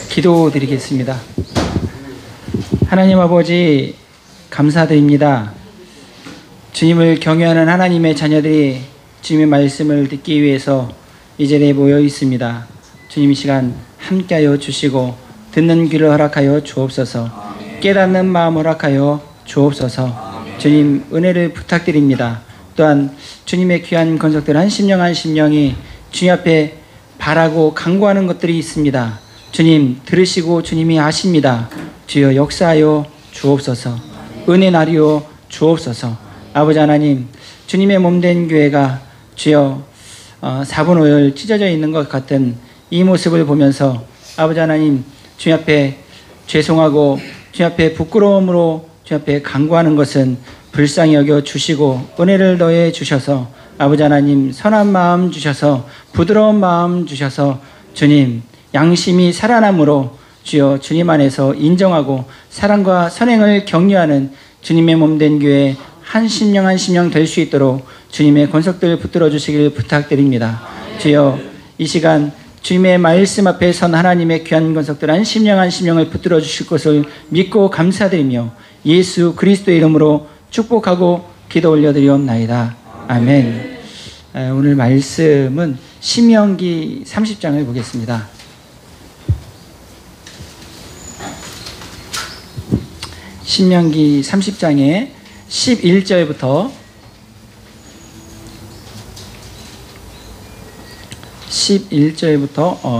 기도드리겠습니다. 하나님 아버지, 감사드립니다. 주님을 경외하는 하나님의 자녀들이 주님의 말씀을 듣기 위해서 이 자리에 모여 있습니다. 주님, 이 시간 함께하여 주시고 듣는 귀를 허락하여 주옵소서. 깨닫는 마음 허락하여 주옵소서. 주님, 은혜를 부탁드립니다. 또한 주님의 귀한 건석들 한 심령 한 심령이 주님 앞에 바라고 간구하는 것들이 있습니다. 주님, 들으시고 주님이 아십니다. 주여, 역사하여 주옵소서. 은혜 나리오 주옵소서. 아버지 하나님, 주님의 몸된 교회가 주여 4분 5열 찢어져 있는 것 같은 이 모습을 보면서 아버지 하나님, 주님 앞에 죄송하고 주님 앞에 부끄러움으로 주님 앞에 간구하는 것은 불쌍히 여겨 주시고 은혜를 더해 주셔서 아버지 하나님, 선한 마음 주셔서 부드러운 마음 주셔서 주님, 양심이 살아남으로 주여 주님 안에서 인정하고 사랑과 선행을 격려하는 주님의 몸된 교회 한 심령 한 심령 될 수 있도록 주님의 권속들 붙들어 주시길 부탁드립니다. 주여, 이 시간 주님의 말씀 앞에 선 하나님의 귀한 권속들 한 심령 한 심령을 붙들어 주실 것을 믿고 감사드리며 예수 그리스도의 이름으로 축복하고 기도 올려드리옵나이다. 아멘. 오늘 말씀은 신명기 30장을 보겠습니다. 신명기 30장에 11절부터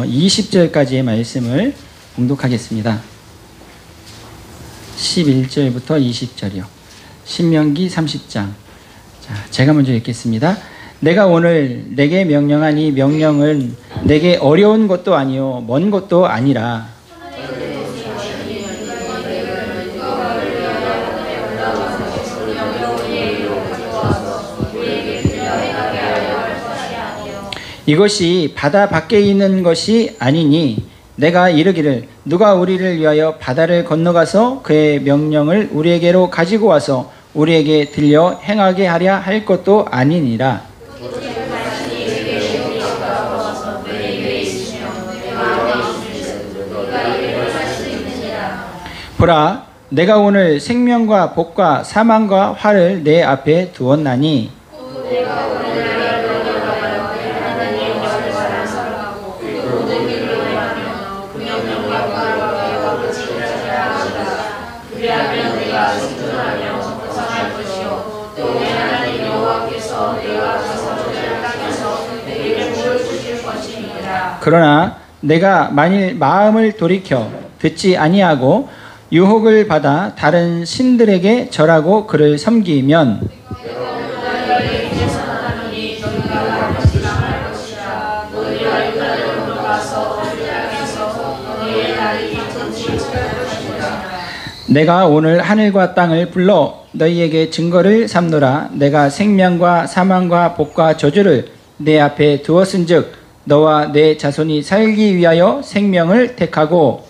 20절까지의 말씀을 봉독하겠습니다. 11절부터 20절이요. 신명기 30장. 자, 제가 먼저 읽겠습니다. 내가 오늘 내게 명령한 이 명령은 내게 어려운 것도 아니요 먼 것도 아니라 이것이 바다 밖에 있는 것이 아니니 내가 이르기를 누가 우리를 위하여 바다를 건너가서 그의 명령을 우리에게로 가지고 와서 우리에게 들려 행하게 하랴 할 것도 아니니라. 보라, 내가 오늘 생명과 복과 사망과 화를 내 앞에 두었나니 그러나 내가 만일 마음을 돌이켜 듣지 아니하고 유혹을 받아 다른 신들에게 절하고 그를 섬기면 내가 오늘 하늘과 땅을 불러 너희에게 증거를 삼노라. 내가 생명과 사망과 복과 저주를 내 앞에 두었은즉 너와 내 자손이 살기 위하여 생명을 택하고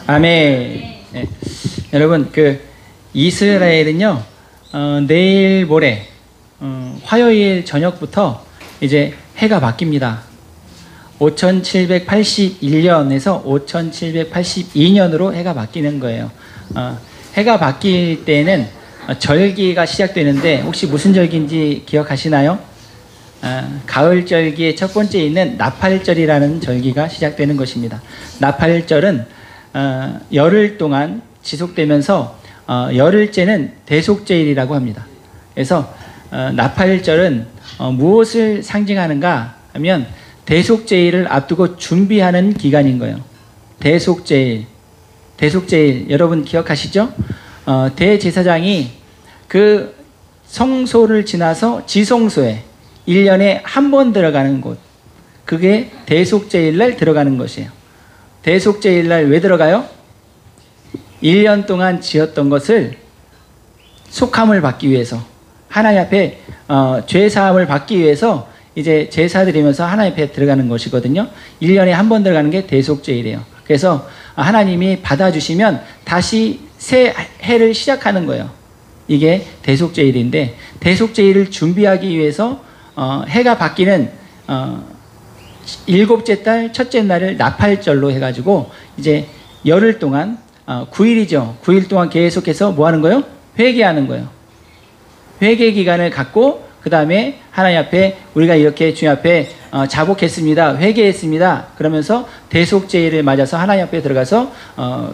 아멘. 네. 여러분, 이스라엘은요, 내일 모레 화요일 저녁부터 이제 해가 바뀝니다. 5781년에서 5782년으로 해가 바뀌는 거예요. 해가 바뀔 때는 절기가 시작되는데 혹시 무슨 절기인지 기억하시나요? 가을 절기의 첫 번째 있는 나팔절이라는 절기가 시작되는 것입니다. 나팔절은 열흘 동안 지속되면서 열흘째는 대속제일이라고 합니다. 그래서 나팔절은 무엇을 상징하는가 하면 대속제일을 앞두고 준비하는 기간인 거예요. 대속제일 여러분 기억하시죠? 대제사장이 그 성소를 지나서 지성소에 1년에 한 번 들어가는 곳, 그게 대속제일날 들어가는 것이에요. 대속제일날 왜 들어가요? 1년 동안 지었던 것을 속함을 받기 위해서, 하나님 앞에 죄 사함을 받기 위해서 이제 제사 드리면서 하나님 앞에 들어가는 것이거든요. 1년에 한 번 들어가는 게 대속죄이래요. 그래서 하나님이 받아주시면 다시 새 해를 시작하는 거예요. 이게 대속죄일인데, 대속죄일을 준비하기 위해서 해가 바뀌는 일곱째 달 첫째 날을 나팔절로 해가지고 이제 열흘 동안 9일이죠. 9일 동안 계속해서 뭐 하는 거예요? 회개하는 거예요. 회개 기간을 갖고 그 다음에 하나님 앞에 우리가 이렇게 주님 앞에 자복했습니다. 회개했습니다. 그러면서 대속죄일을 맞아서 하나님 앞에 들어가서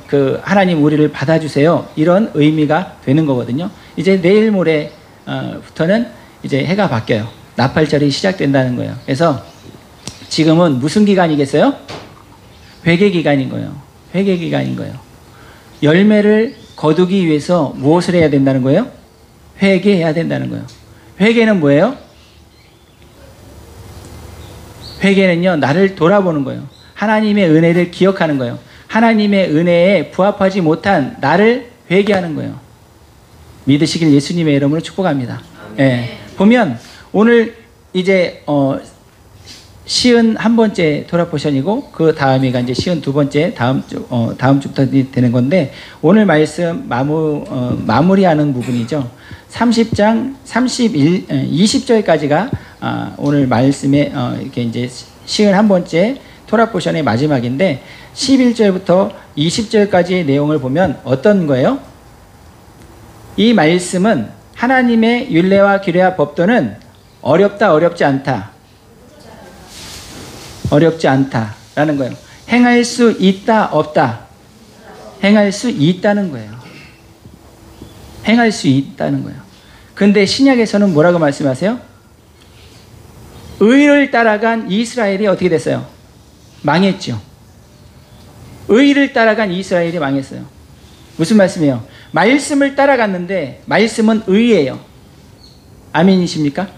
그 하나님 우리를 받아주세요. 이런 의미가 되는 거거든요. 이제 내일 모레부터는 이제 해가 바뀌어요. 나팔절이 시작된다는 거예요. 그래서 지금은 무슨 기간이겠어요? 회개 기간인 거예요. 회개 기간인 거예요. 열매를 거두기 위해서 무엇을 해야 된다는 거예요? 회개해야 된다는 거예요. 회개는 뭐예요? 회개는요, 나를 돌아보는 거예요. 하나님의 은혜를 기억하는 거예요. 하나님의 은혜에 부합하지 못한 나를 회개하는 거예요. 믿으시길 예수님의 이름으로 축복합니다. 예. 보면 오늘 이제 51번째 토라포션이고 그 다음이가 이제 52번째 다음 주부터 되는 건데, 오늘 말씀 마무리하는 부분이죠. 30장 20절까지가 오늘 말씀에 이렇게 이제 51번째 토라포션의 마지막인데, 11절부터 20절까지의 내용을 보면 어떤 거예요? 이 말씀은 하나님의 율례와 규례와 법도는 어렵다, 어렵지 않다. 어렵지 않다라는 거예요. 행할 수 있다, 없다. 행할 수 있다는 거예요. 행할 수 있다는 거예요. 근데 신약에서는 뭐라고 말씀하세요? 의를 따라간 이스라엘이 어떻게 됐어요? 망했죠. 의를 따라간 이스라엘이 망했어요. 무슨 말씀이에요? 말씀을 따라갔는데 말씀은 의예요. 아멘이십니까?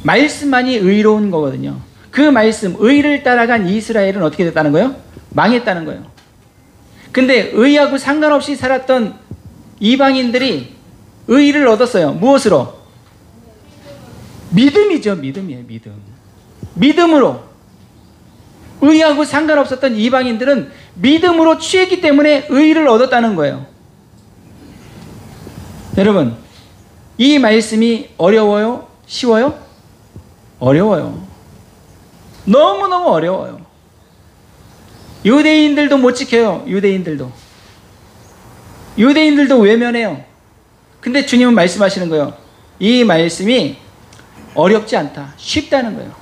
말씀만이 의로운 거거든요. 그 말씀, 의를 따라간 이스라엘은 어떻게 됐다는 거예요? 망했다는 거예요. 근데 의하고 상관없이 살았던 이방인들이 의를 얻었어요. 무엇으로? 믿음이죠. 믿음이에요. 믿음. 믿음으로. 의하고 상관없었던 이방인들은 믿음으로 취했기 때문에 의를 얻었다는 거예요. 여러분, 이 말씀이 어려워요? 쉬워요? 어려워요. 너무너무 어려워요. 유대인들도 못 지켜요. 유대인들도 외면해요. 근데 주님은 말씀하시는 거예요. 이 말씀이 어렵지 않다, 쉽다는 거예요.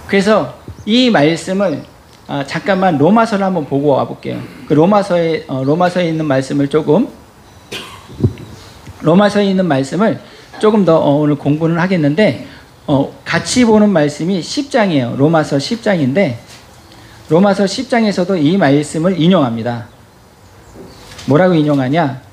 그래서 이 말씀을 잠깐만 로마서를 한번 보고 와볼게요. 그 로마서에 있는 말씀을 조금 더 오늘 공부는 하겠는데, 같이 보는 말씀이 10장이에요. 로마서 10장인데 로마서 10장에서도 이 말씀을 인용합니다. 뭐라고 인용하냐?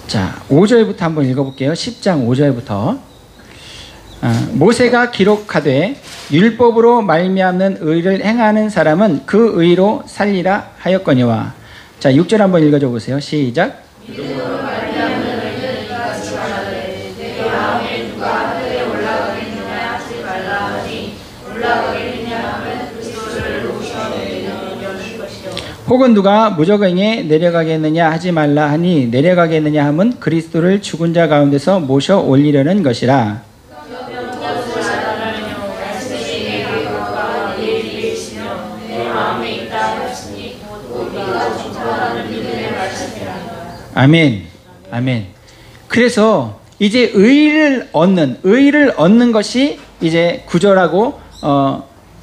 자, 5절부터 한번 읽어볼게요. 10장 5절부터. 모세가 기록하되 율법으로 말미암는 의를 행하는 사람은 그 의로 살리라 하였거니와. 자, 6절 한번 읽어줘 보세요. 시작. 믿음으로 말미암는 의를 네가 주관하되 내 마음에 누가 하늘에 올라가겠느냐 하지 말라 하니 올라가겠느냐 하면 그리스도를 놓으셔내리는 연일 것이요. 혹은 누가 무저갱에 내려가겠느냐 하지 말라 하니 내려가겠느냐 하면 그리스도를 죽은 자 가운데서 모셔 올리려는 것이라. 아멘. 아멘. 그래서 이제 의를 얻는 것이 이제 9절하고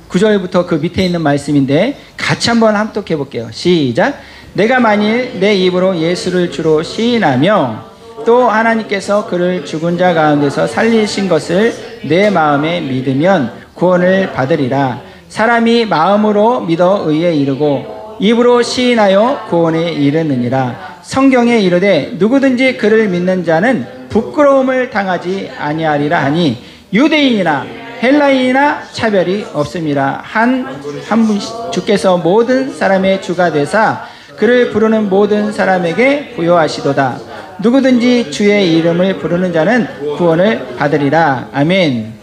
9절부터 그 밑에 있는 말씀인데, 같이 한번 함독해 볼게요. 시작. 내가 만일 내 입으로 예수를 주로 시인하며 또 하나님께서 그를 죽은 자 가운데서 살리신 것을 내 마음에 믿으면 구원을 받으리라. 사람이 마음으로 믿어 의에 이르고 입으로 시인하여 구원에 이르느니라. 성경에 이르되 누구든지 그를 믿는 자는 부끄러움을 당하지 아니하리라 하니 유대인이나 헬라인이나 차별이 없습니다. 한 분 주께서 모든 사람의 주가 되사 그를 부르는 모든 사람에게 부여하시도다. 누구든지 주의 이름을 부르는 자는 구원을 받으리라. 아멘.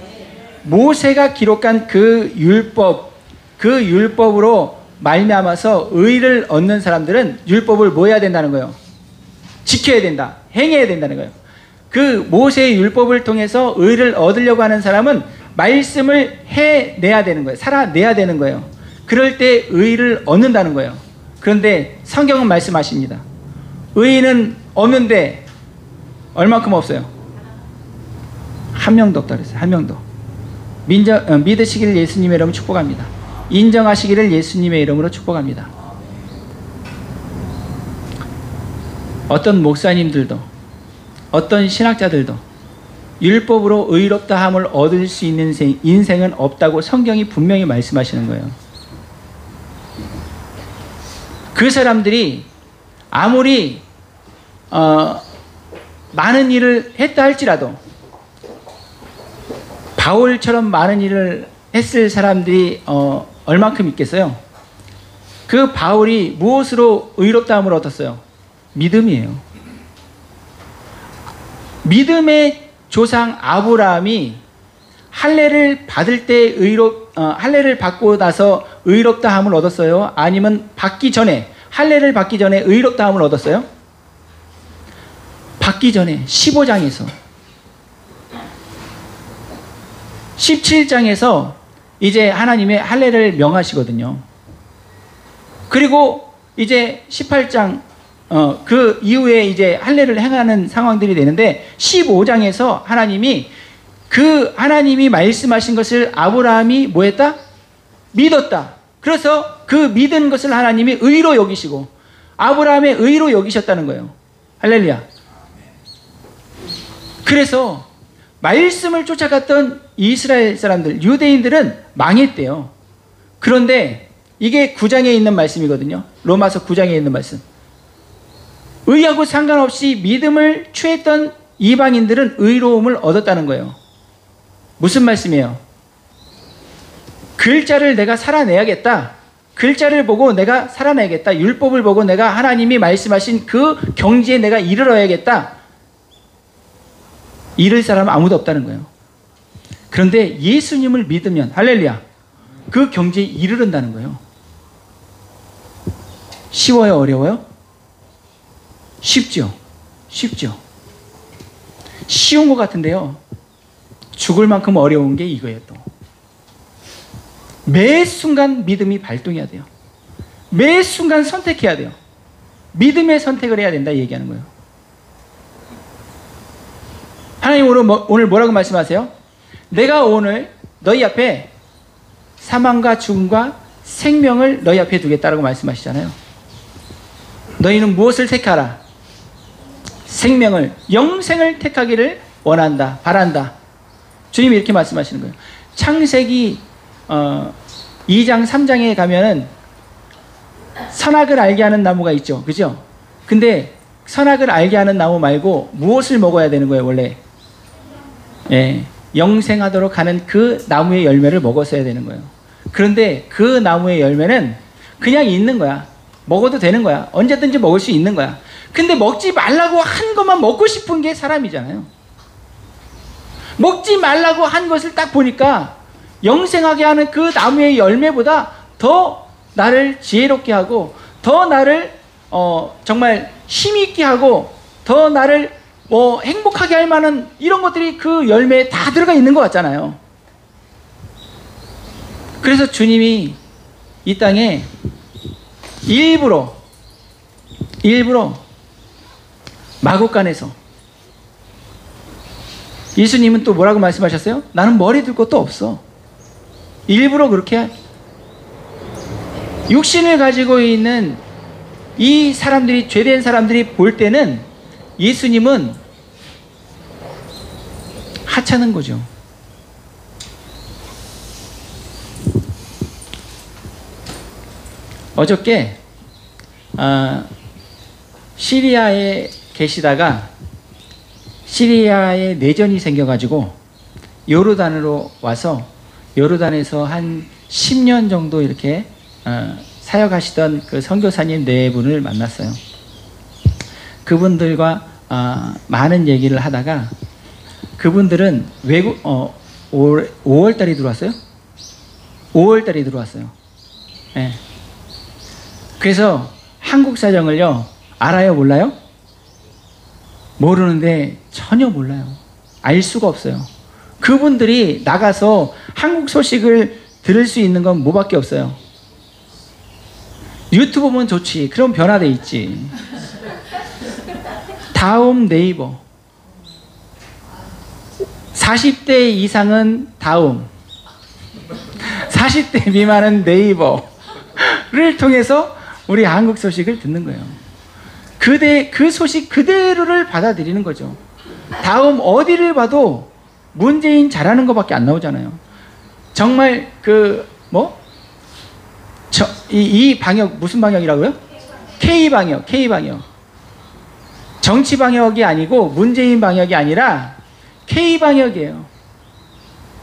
모세가 기록한 그 율법으로 말미암아서 의를 얻는 사람들은 율법을 뭐 해야 된다는 거예요? 지켜야 된다. 행해야 된다는 거예요. 그 모세의 율법을 통해서 의를 얻으려고 하는 사람은 말씀을 해내야 되는 거예요. 살아내야 되는 거예요. 그럴 때 의를 얻는다는 거예요. 그런데 성경은 말씀하십니다. 의인은 없는데 얼마큼 없어요? 한 명도 없다 그랬어요. 한 명도. 믿으시기를 예수님의 이름으로 축복합니다. 인정하시기를 예수님의 이름으로 축복합니다. 어떤 목사님들도 어떤 신학자들도 율법으로 의롭다함을 얻을 수 있는 인생은 없다고 성경이 분명히 말씀하시는 거예요. 그 사람들이 아무리 많은 일을 했다 할지라도 바울처럼 많은 일을 했을 사람들이 얼만큼 있겠어요? 그 바울이 무엇으로 의롭다함을 얻었어요? 믿음이에요. 믿음의 조상 아브라함이 할례를 받을 때 할례를 받고 나서 의롭다함을 얻었어요? 아니면 할례를 받기 전에 의롭다함을 얻었어요? 받기 전에 15장에서 17장에서 이제 하나님의 할례를 명하시거든요. 그리고 이제 18장 그 이후에 이제 할례를 행하는 상황들이 되는데 15장에서 하나님이 말씀하신 것을 아브라함이 뭐 했다? 믿었다. 그래서 그 믿은 것을 하나님이 의로 여기시고 아브라함의 의로 여기셨다는 거예요. 할렐루야. 그래서 말씀을 쫓아갔던 이스라엘 사람들, 유대인들은 망했대요. 그런데 이게 9장에 있는 말씀이거든요. 로마서 9장에 있는 말씀. 의하고 상관없이 믿음을 취했던 이방인들은 의로움을 얻었다는 거예요. 무슨 말씀이에요? 글자를 내가 살아내야겠다. 글자를 보고 내가 살아내야겠다. 율법을 보고 내가 하나님이 말씀하신 그 경지에 내가 이르러야겠다. 이를 사람은 아무도 없다는 거예요. 그런데 예수님을 믿으면 할렐루야 그 경지에 이르른다는 거예요. 쉬워요? 어려워요? 쉽죠? 쉽죠? 쉬운 것 같은데요. 죽을 만큼 어려운 게 이거예요. 또 매 순간 믿음이 발동해야 돼요. 매 순간 선택해야 돼요. 믿음의 선택을 해야 된다 얘기하는 거예요. 하나님 오늘 뭐라고 말씀하세요? 내가 오늘 너희 앞에 사망과 죽음과 생명을 너희 앞에 두겠다라고 말씀하시잖아요. 너희는 무엇을 택하라? 생명을, 영생을 택하기를 원한다, 바란다. 주님이 이렇게 말씀하시는 거예요. 창세기 2장 3장에 가면은 선악을 알게 하는 나무가 있죠. 그죠? 근데 선악을 알게 하는 나무 말고 무엇을 먹어야 되는 거예요, 원래? 예, 영생하도록 하는 그 나무의 열매를 먹었어야 되는 거예요. 그런데 그 나무의 열매는 그냥 있는 거야. 먹어도 되는 거야. 언제든지 먹을 수 있는 거야. 근데 먹지 말라고 한 것만 먹고 싶은 게 사람이잖아요. 먹지 말라고 한 것을 딱 보니까 영생하게 하는 그 나무의 열매보다 더 나를 지혜롭게 하고 더 나를 정말 힘있게 하고 더 나를 행복하게 할 만한 이런 것들이 그 열매에 다 들어가 있는 것 같잖아요. 그래서 주님이 이 땅에 일부러 마구간에서 예수님은 또 뭐라고 말씀하셨어요? 나는 머리 들 것도 없어. 일부러 그렇게 육신을 가지고 있는 이 사람들이, 죄된 사람들이 볼 때는 예수님은 하찮은 거죠. 어저께 시리아에 계시다가 시리아에 내전이 생겨가지고 요르단으로 와서 요르단에서 한 10년 정도 이렇게 사역하시던 그 선교사님 네 분을 만났어요. 그분들과 많은 얘기를 하다가 그분들은 외국 5월 달에 들어왔어요. 5월 달에 들어왔어요. 네. 그래서 한국 사정을요 알아요, 몰라요? 모르는데 전혀 몰라요. 알 수가 없어요. 그분들이 나가서 한국 소식을 들을 수 있는 건 뭐밖에 없어요. 유튜브 보면 좋지. 그럼 변화돼 있지. 다음 네이버. 40대 이상은 다음, 40대 미만은 네이버를 통해서 우리 한국 소식을 듣는 거예요. 그 소식 그대로를 받아들이는 거죠. 다음 어디를 봐도 문재인 잘하는 것밖에 안 나오잖아요. 정말 이 방역 무슨 방역이라고요? K방역. 정치 방역이 아니고 문재인 방역이 아니라 K방역이에요.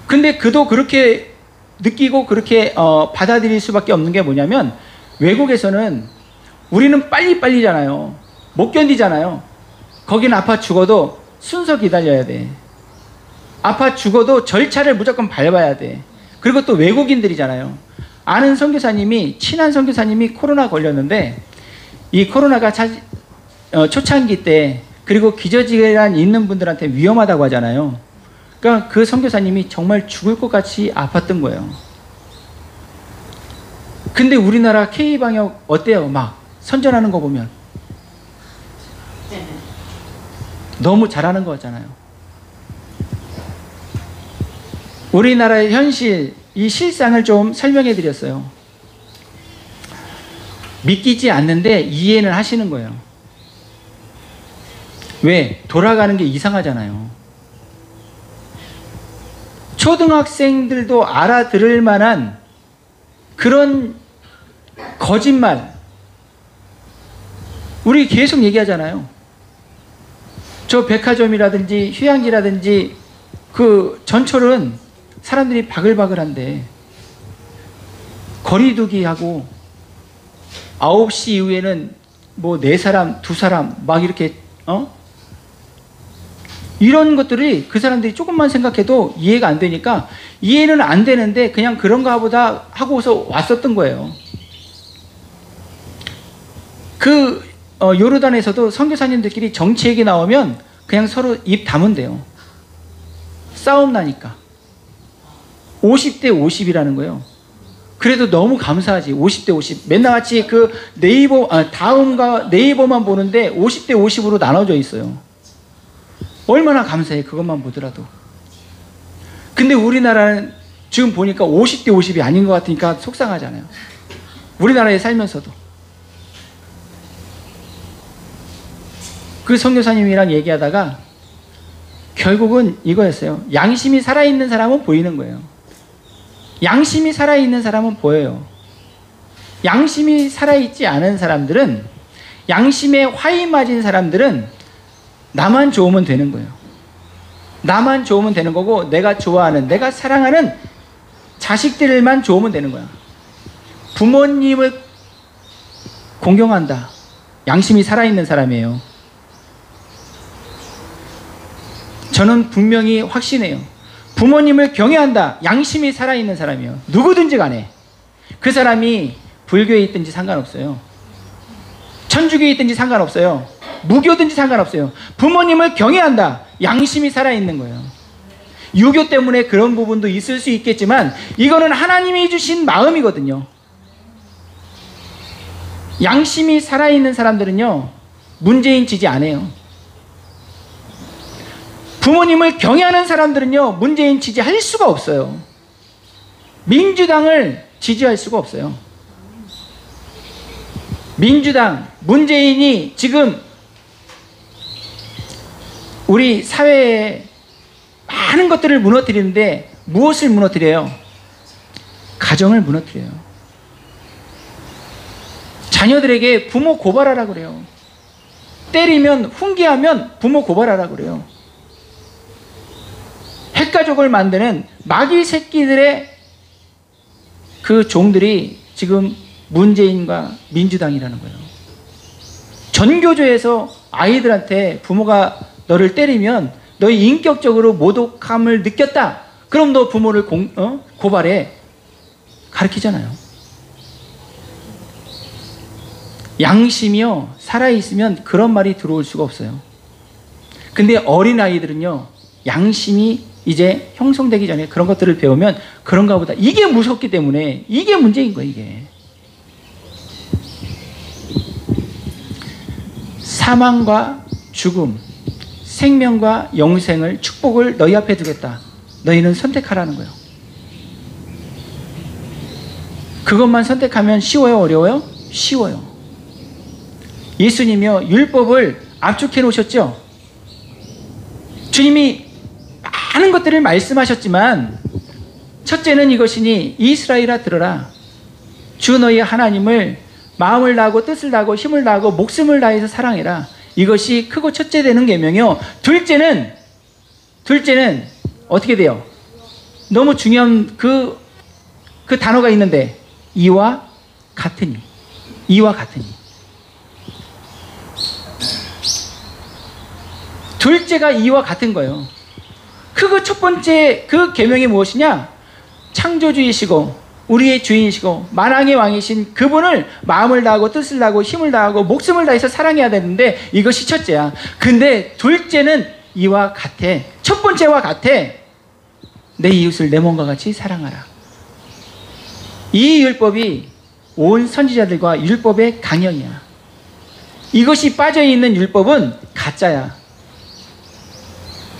근데 그도 그렇게 느끼고 그렇게 받아들일 수밖에 없는 게 뭐냐면 외국에서는 우리는 빨리빨리잖아요. 못 견디잖아요. 거기는 아파 죽어도 순서 기다려야 돼. 아파 죽어도 절차를 무조건 밟아야 돼. 그리고 또 외국인들이잖아요. 아는 선교사님이, 친한 선교사님이 코로나 걸렸는데 이 코로나가 초창기 때 그리고 기저질환 있는 분들한테 위험하다고 하잖아요. 그러니까 그 선교사님이 정말 죽을 것 같이 아팠던 거예요. 근데 우리나라 K방역 어때요? 막 선전하는 거 보면 너무 잘하는 거 같잖아요. 우리나라의 현실, 이 실상을 좀 설명해 드렸어요. 믿기지 않는데 이해는 하시는 거예요. 왜? 돌아가는 게 이상하잖아요. 초등학생들도 알아들을 만한 그런 거짓말 우리 계속 얘기하잖아요. 저 백화점이라든지 휴양지라든지 그 전철은 사람들이 바글바글한데 거리두기 하고 9시 이후에는 뭐 4사람, 2사람 막 이렇게 이런 것들이 그 사람들이 조금만 생각해도 이해가 안 되니까 이해는 안 되는데 그냥 그런가 보다 하고서 왔었던 거예요. 요르단에서도 선교사님들끼리 정치 얘기 나오면 그냥 서로 입 다문대요. 싸움 나니까. 50대 50이라는 거예요. 그래도 너무 감사하지. 50대 50. 맨날 같이 그 다음과 네이버만 보는데 50대 50으로 나눠져 있어요. 얼마나 감사해. 그것만 보더라도. 근데 우리나라는 지금 보니까 50대 50이 아닌 것 같으니까 속상하잖아요. 우리나라에 살면서도. 그 선교사님이랑 얘기하다가 결국은 이거였어요. 양심이 살아있는 사람은 보이는 거예요. 양심이 살아있는 사람은 보여요. 양심이 살아있지 않은 사람들은, 양심에 화이 맞은 사람들은 나만 좋으면 되는 거예요. 나만 좋으면 되는 거고, 내가 좋아하는, 내가 사랑하는 자식들만 좋으면 되는 거야. 부모님을 공경한다. 양심이 살아있는 사람이에요. 저는 분명히 확신해요. 부모님을 경외한다. 양심이 살아있는 사람이에요. 누구든지 간에. 그 사람이 불교에 있든지 상관없어요. 천주교에 있든지 상관없어요. 무교든지 상관없어요. 부모님을 경외한다. 양심이 살아있는 거예요. 유교 때문에 그런 부분도 있을 수 있겠지만 이거는 하나님이 주신 마음이거든요. 양심이 살아있는 사람들은요, 문재인 지지 안 해요. 부모님을 경외하는 사람들은요, 문재인 지지할 수가 없어요. 민주당을 지지할 수가 없어요. 민주당, 문재인이 지금 우리 사회에 많은 것들을 무너뜨리는데 무엇을 무너뜨려요? 가정을 무너뜨려요. 자녀들에게 부모 고발하라 그래요. 때리면, 훈계하면 부모 고발하라 그래요. 핵가족을 만드는 마귀 새끼들의 그 종들이 지금 문재인과 민주당이라는 거예요. 전교조에서 아이들한테 부모가 너를 때리면 너희 인격적으로 모독함을 느꼈다. 그럼 너 부모를 고발해. 가르치잖아요. 양심이요, 살아있으면 그런 말이 들어올 수가 없어요. 근데 어린아이들은요, 양심이 이제 형성되기 전에 그런 것들을 배우면 그런가 보다. 이게 무섭기 때문에 이게 문제인 거예요, 이게. 사망과 죽음, 생명과 영생을, 축복을 너희 앞에 두겠다. 너희는 선택하라는 거예요. 그것만 선택하면 쉬워요, 어려워요? 쉬워요. 예수님이요, 율법을 압축해 놓으셨죠? 주님이 많은 것들을 말씀하셨지만 첫째는 이것이니 이스라엘아 들으라. 주 너희 하나님을 마음을 다하고 뜻을 다하고 힘을 다하고 목숨을 다해서 사랑해라. 이것이 크고 첫째 되는 계명이요. 둘째는 어떻게 돼요? 너무 중요한 그 단어가 있는데 이와 같으니. 이와 같으니. 둘째가 이와 같은 거예요. 그 첫 번째 그 계명이 무엇이냐? 창조주이시고 우리의 주인이시고 만왕의 왕이신 그분을 마음을 다하고 뜻을 다하고 힘을 다하고 목숨을 다해서 사랑해야 되는데 이것이 첫째야. 근데 둘째는 이와 같아. 첫 번째와 같아. 내 이웃을 내 몸과 같이 사랑하라. 이 율법이 온 선지자들과 율법의 강형이야. 이것이 빠져있는 율법은 가짜야.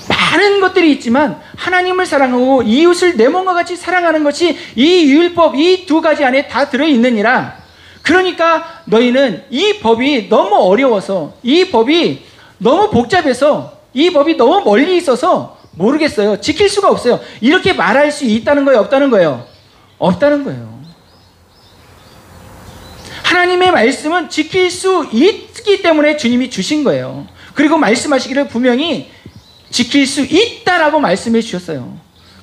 많은 것들이 있지만 하나님을 사랑하고 이웃을 내 몸과 같이 사랑하는 것이 이 율법, 이 두 가지 안에 다 들어있느니라. 그러니까 너희는 이 법이 너무 어려워서, 이 법이 너무 복잡해서, 이 법이 너무 멀리 있어서 모르겠어요. 지킬 수가 없어요. 이렇게 말할 수 있다는 거예요? 없다는 거예요? 없다는 거예요. 하나님의 말씀은 지킬 수 있기 때문에 주님이 주신 거예요. 그리고 말씀하시기를 분명히 지킬 수 있다라고 말씀해 주셨어요.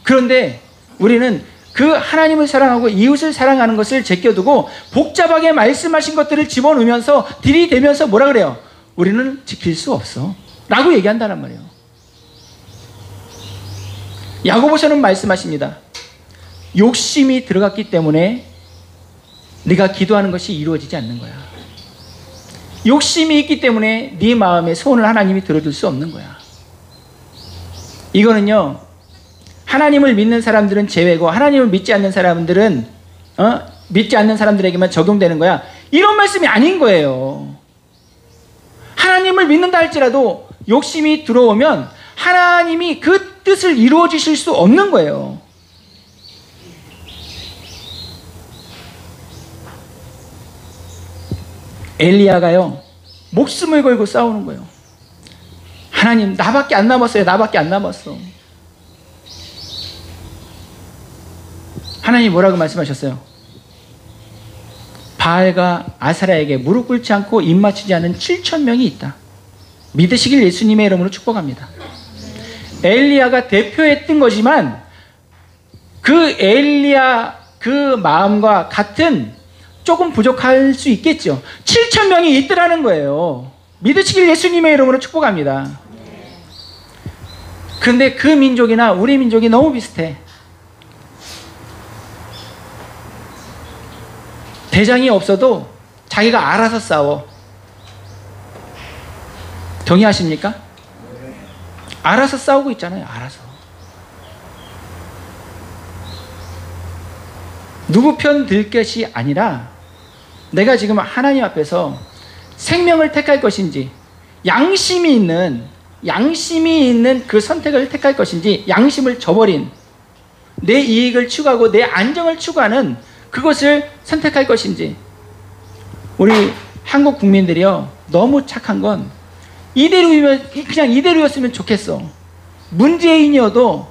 그런데 우리는 그 하나님을 사랑하고 이웃을 사랑하는 것을 제껴두고 복잡하게 말씀하신 것들을 집어넣으면서 들이대면서 뭐라 그래요? 우리는 지킬 수 없어 라고 얘기한다는 말이에요. 야고보서는 말씀하십니다. 욕심이 들어갔기 때문에 네가 기도하는 것이 이루어지지 않는 거야. 욕심이 있기 때문에 네 마음의 소원을 하나님이 들어줄 수 없는 거야. 이거는요, 하나님을 믿는 사람들은 제외고 하나님을 믿지 않는 사람들은 믿지 않는 사람들에게만 적용되는 거야. 이런 말씀이 아닌 거예요. 하나님을 믿는다 할지라도 욕심이 들어오면 하나님이 그 뜻을 이루어 주실 수 없는 거예요. 엘리야가요, 목숨을 걸고 싸우는 거예요. 하나님, 나밖에 안 남았어요. 나밖에 안 남았어. 하나님 뭐라고 말씀하셨어요? 바알과 아사라에게 무릎 꿇지 않고 입 맞추지 않은 7,000명이 있다. 믿으시길 예수님의 이름으로 축복합니다. 엘리야가 대표했던 거지만 그 엘리야 그 마음과 같은 조금 부족할 수 있겠죠. 7,000명이 있더라는 거예요. 믿으시길 예수님의 이름으로 축복합니다. 그런데 그 민족이나 우리 민족이 너무 비슷해. 대장이 없어도 자기가 알아서 싸워. 동의하십니까? 알아서 싸우고 있잖아요. 알아서. 누구 편 들 것이 아니라 내가 지금 하나님 앞에서 생명을 택할 것인지 양심이 있는 그 선택을 택할 것인지 양심을 저버린 내 이익을 추구하고 내 안정을 추구하는 그것을 선택할 것인지. 우리 한국 국민들이요, 너무 착한 건 이대로면 그냥 이대로였으면 좋겠어. 문재인이어도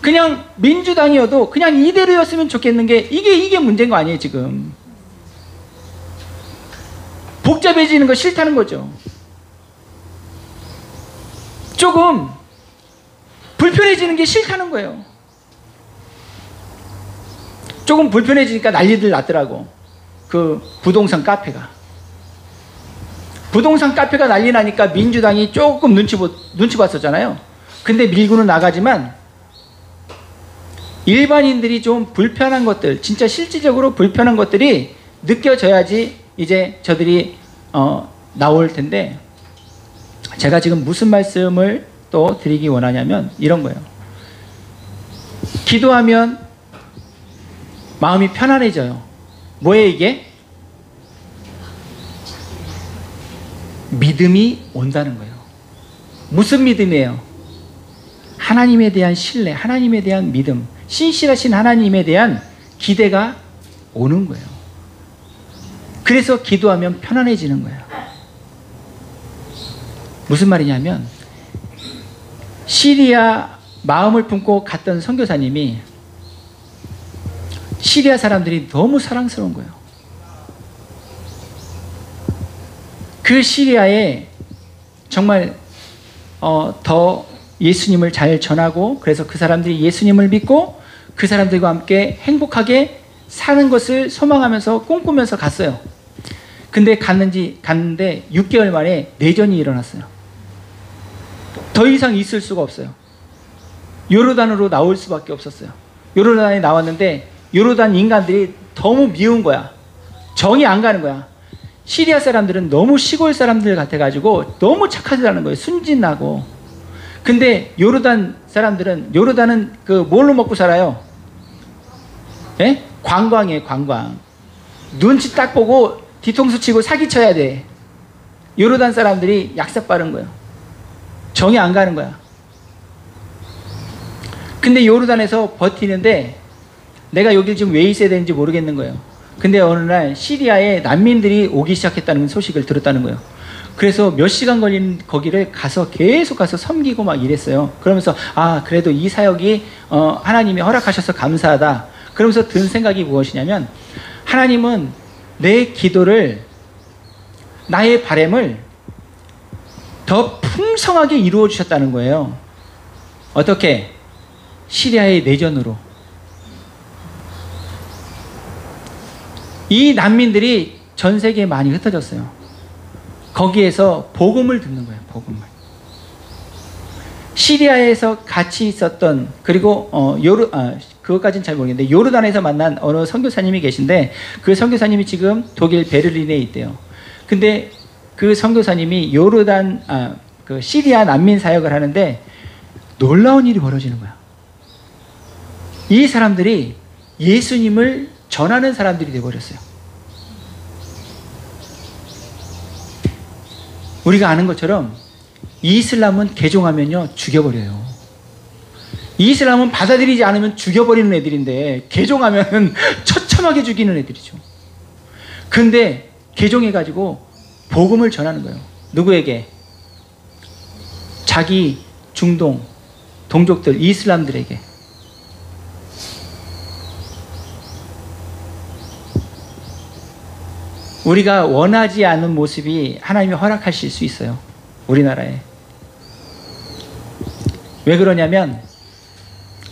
그냥 민주당이어도 그냥 이대로였으면 좋겠는 게 이게 문제인 거 아니에요 지금. 복잡해지는 거 싫다는 거죠. 조금 불편해지는 게 싫다는 거예요. 조금 불편해지니까 난리들 났더라고. 그 부동산 카페가. 부동산 카페가 난리 나니까 민주당이 조금 눈치 봤었잖아요. 근데 밀고는 나가지만 일반인들이 좀 불편한 것들, 진짜 실질적으로 불편한 것들이 느껴져야지 이제 저들이 나올 텐데, 제가 지금 무슨 말씀을 또 드리기 원하냐면 이런 거예요. 기도하면 마음이 편안해져요. 뭐예요 이게? 믿음이 온다는 거예요. 무슨 믿음이에요? 하나님에 대한 신뢰, 하나님에 대한 믿음, 신실하신 하나님에 대한 기대가 오는 거예요. 그래서 기도하면 편안해지는 거예요. 무슨 말이냐면, 시리아 마음을 품고 갔던 선교사님이 시리아 사람들이 너무 사랑스러운 거예요. 그 시리아에 정말 더 예수님을 잘 전하고, 그래서 그 사람들이 예수님을 믿고 그 사람들과 함께 행복하게 사는 것을 소망하면서 꿈꾸면서 갔어요. 근데 갔는데 6개월 만에 내전이 일어났어요. 더 이상 있을 수가 없어요. 요르단으로 나올 수밖에 없었어요. 요르단에 나왔는데 요르단 인간들이 너무 미운 거야. 정이 안 가는 거야. 시리아 사람들은 너무 시골 사람들 같아가지고 너무 착하다는 거예요. 순진하고. 근데 요르단 사람들은, 요르단은 그 뭘로 먹고 살아요? 예? 관광이에요, 관광. 눈치 딱 보고 뒤통수 치고 사기쳐야 돼. 요르단 사람들이 약삭 빠른 거예요. 정이 안 가는 거야. 근데 요르단에서 버티는데 내가 여길 지금 왜 있어야 되는지 모르겠는 거예요. 근데 어느 날 시리아에 난민들이 오기 시작했다는 소식을 들었다는 거예요. 그래서 몇 시간 걸린 거기를 가서 계속 가서 섬기고 막 이랬어요. 그러면서 그래도 이 사역이 하나님이 허락하셔서 감사하다. 그러면서 든 생각이 무엇이냐면, 하나님은 내 기도를, 나의 바람을 더 풍성하게 이루어 주셨다는 거예요. 어떻게? 시리아의 내전으로. 이 난민들이 전 세계에 많이 흩어졌어요. 거기에서 복음을 듣는 거예요. 복음을. 시리아에서 같이 있었던, 그리고 그것까지는 잘 모르겠는데 요르단에서 만난 어느 선교사님이 계신데, 그 선교사님이 지금 독일 베를린에 있대요. 근데 그 선교사님이 그 시리아 난민 사역을 하는데 놀라운 일이 벌어지는 거야. 이 사람들이 예수님을 전하는 사람들이 되어버렸어요. 우리가 아는 것처럼 이슬람은 개종하면요 죽여버려요. 이슬람은 받아들이지 않으면 죽여버리는 애들인데, 개종하면 처참하게 죽이는 애들이죠. 근데 개종해가지고 복음을 전하는 거예요. 누구에게? 자기 중동 동족들, 이슬람들에게. 우리가 원하지 않는 모습이 하나님이 허락하실 수 있어요. 우리나라에. 왜 그러냐면,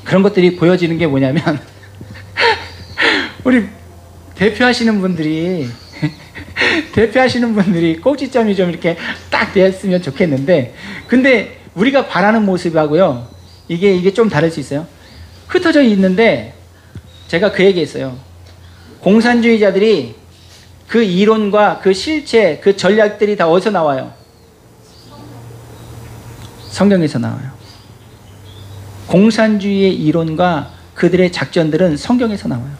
그런 것들이 보여지는 게 뭐냐면 우리 대표하시는 분들이 꼭지점이 좀 이렇게 딱 됐으면 좋겠는데, 근데 우리가 바라는 모습하고요, 이게 좀 다를 수 있어요. 흩어져 있는데, 제가 그 얘기했어요. 공산주의자들이 그 이론과 그 실체, 그 전략들이 다 어디서 나와요? 성경에서 나와요. 공산주의의 이론과 그들의 작전들은 성경에서 나와요.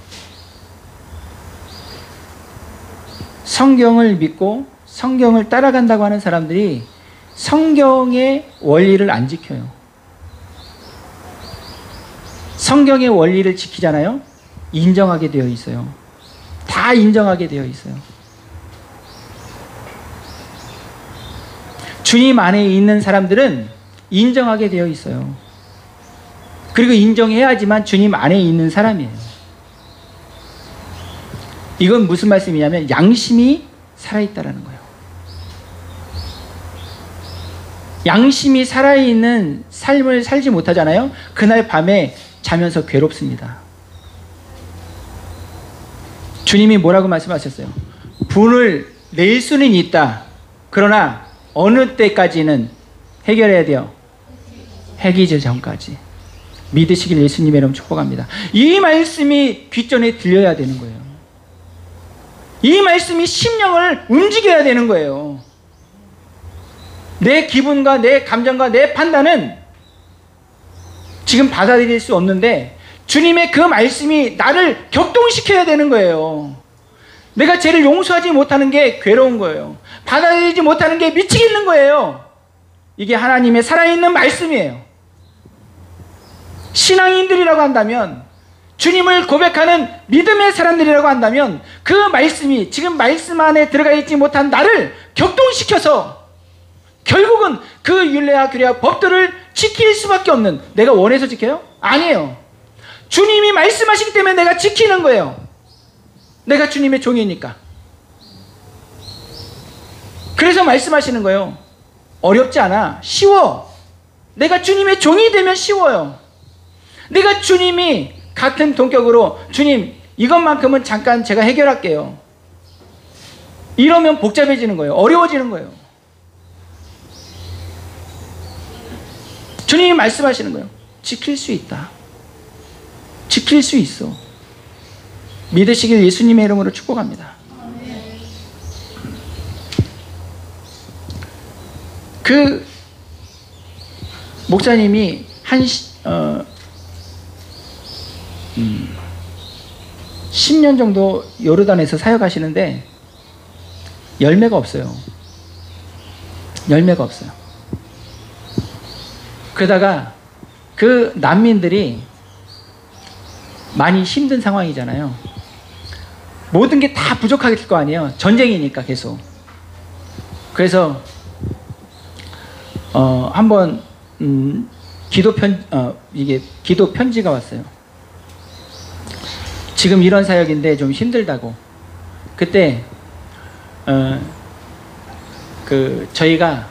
성경을 믿고 성경을 따라간다고 하는 사람들이 성경의 원리를 안 지켜요. 성경의 원리를 지키잖아요. 인정하게 되어 있어요. 다 인정하게 되어 있어요. 주님 안에 있는 사람들은 인정하게 되어 있어요. 그리고 인정해야지만 주님 안에 있는 사람이에요. 이건 무슨 말씀이냐면, 양심이 살아있다라는 거예요. 양심이 살아있는 삶을 살지 못하잖아요. 그날 밤에 자면서 괴롭습니다. 주님이 뭐라고 말씀하셨어요? 분을 낼 수는 있다. 그러나 어느 때까지는 해결해야 돼요? 해기 전까지. 믿으시길 예수님의 이름 축복합니다. 이 말씀이 귓전에 들려야 되는 거예요. 이 말씀이 심령을 움직여야 되는 거예요. 내 기분과 내 감정과 내 판단은 지금 받아들일 수 없는데 주님의 그 말씀이 나를 격동시켜야 되는 거예요. 내가 죄를 용서하지 못하는 게 괴로운 거예요. 받아들이지 못하는 게 미치겠는 거예요. 이게 하나님의 살아있는 말씀이에요. 신앙인들이라고 한다면, 주님을 고백하는 믿음의 사람들이라고 한다면 그 말씀이 지금 말씀 안에 들어가 있지 못한 나를 격동시켜서 결국은 그 율례와 규례와 법들을 지킬 수밖에 없는, 내가 원해서 지켜요? 아니에요. 주님이 말씀하시기 때문에 내가 지키는 거예요. 내가 주님의 종이니까. 그래서 말씀하시는 거예요. 어렵지 않아. 쉬워. 내가 주님의 종이 되면 쉬워요. 내가 주님이 같은 동격으로 주님 이것만큼은 잠깐 제가 해결할게요. 이러면 복잡해지는 거예요. 어려워지는 거예요. 주님이 말씀하시는 거예요. 지킬 수 있다. 지킬 수 있어. 믿으시길 예수님의 이름으로 축복합니다. 그 목사님이 한 10년 정도 요르단에서 사역하시는데 열매가 없어요. 열매가 없어요. 그러다가 그 난민들이 많이 힘든 상황이잖아요. 모든 게 다 부족하게 될 거 아니에요. 전쟁이니까 계속. 그래서 한번 기도 편지가 왔어요. 지금 이런 사역인데 좀 힘들다고. 그때 저희가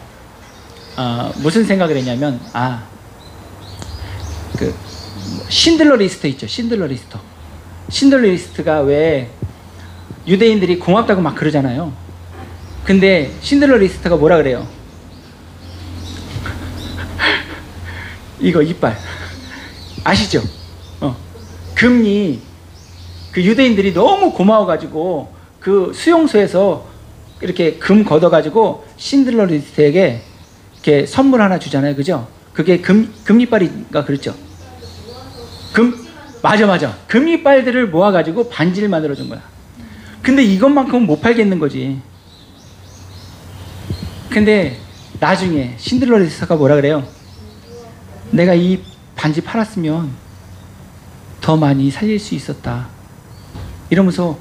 무슨 생각을 했냐면, 신들러 리스트 있죠. 신들러 리스트. 신들러 리스트가 왜 유대인들이 고맙다고 막 그러잖아요. 근데 신들러 리스트가 뭐라 그래요? 이거 이빨 아시죠? 금리, 그 유대인들이 너무 고마워가지고 그 수용소에서 이렇게 금 걷어가지고 신들러 리스트에게 이렇게 선물 하나 주잖아요. 그죠? 그게 금리빨인가 그랬죠? 맞아. 금리빨들을 모아가지고 반지를 만들어준 거야. 근데 이것만큼은 못 팔겠는 거지. 근데 나중에 신들러 리스트가 뭐라 그래요? 내가 이 반지 팔았으면 더 많이 살릴 수 있었다. 이러면서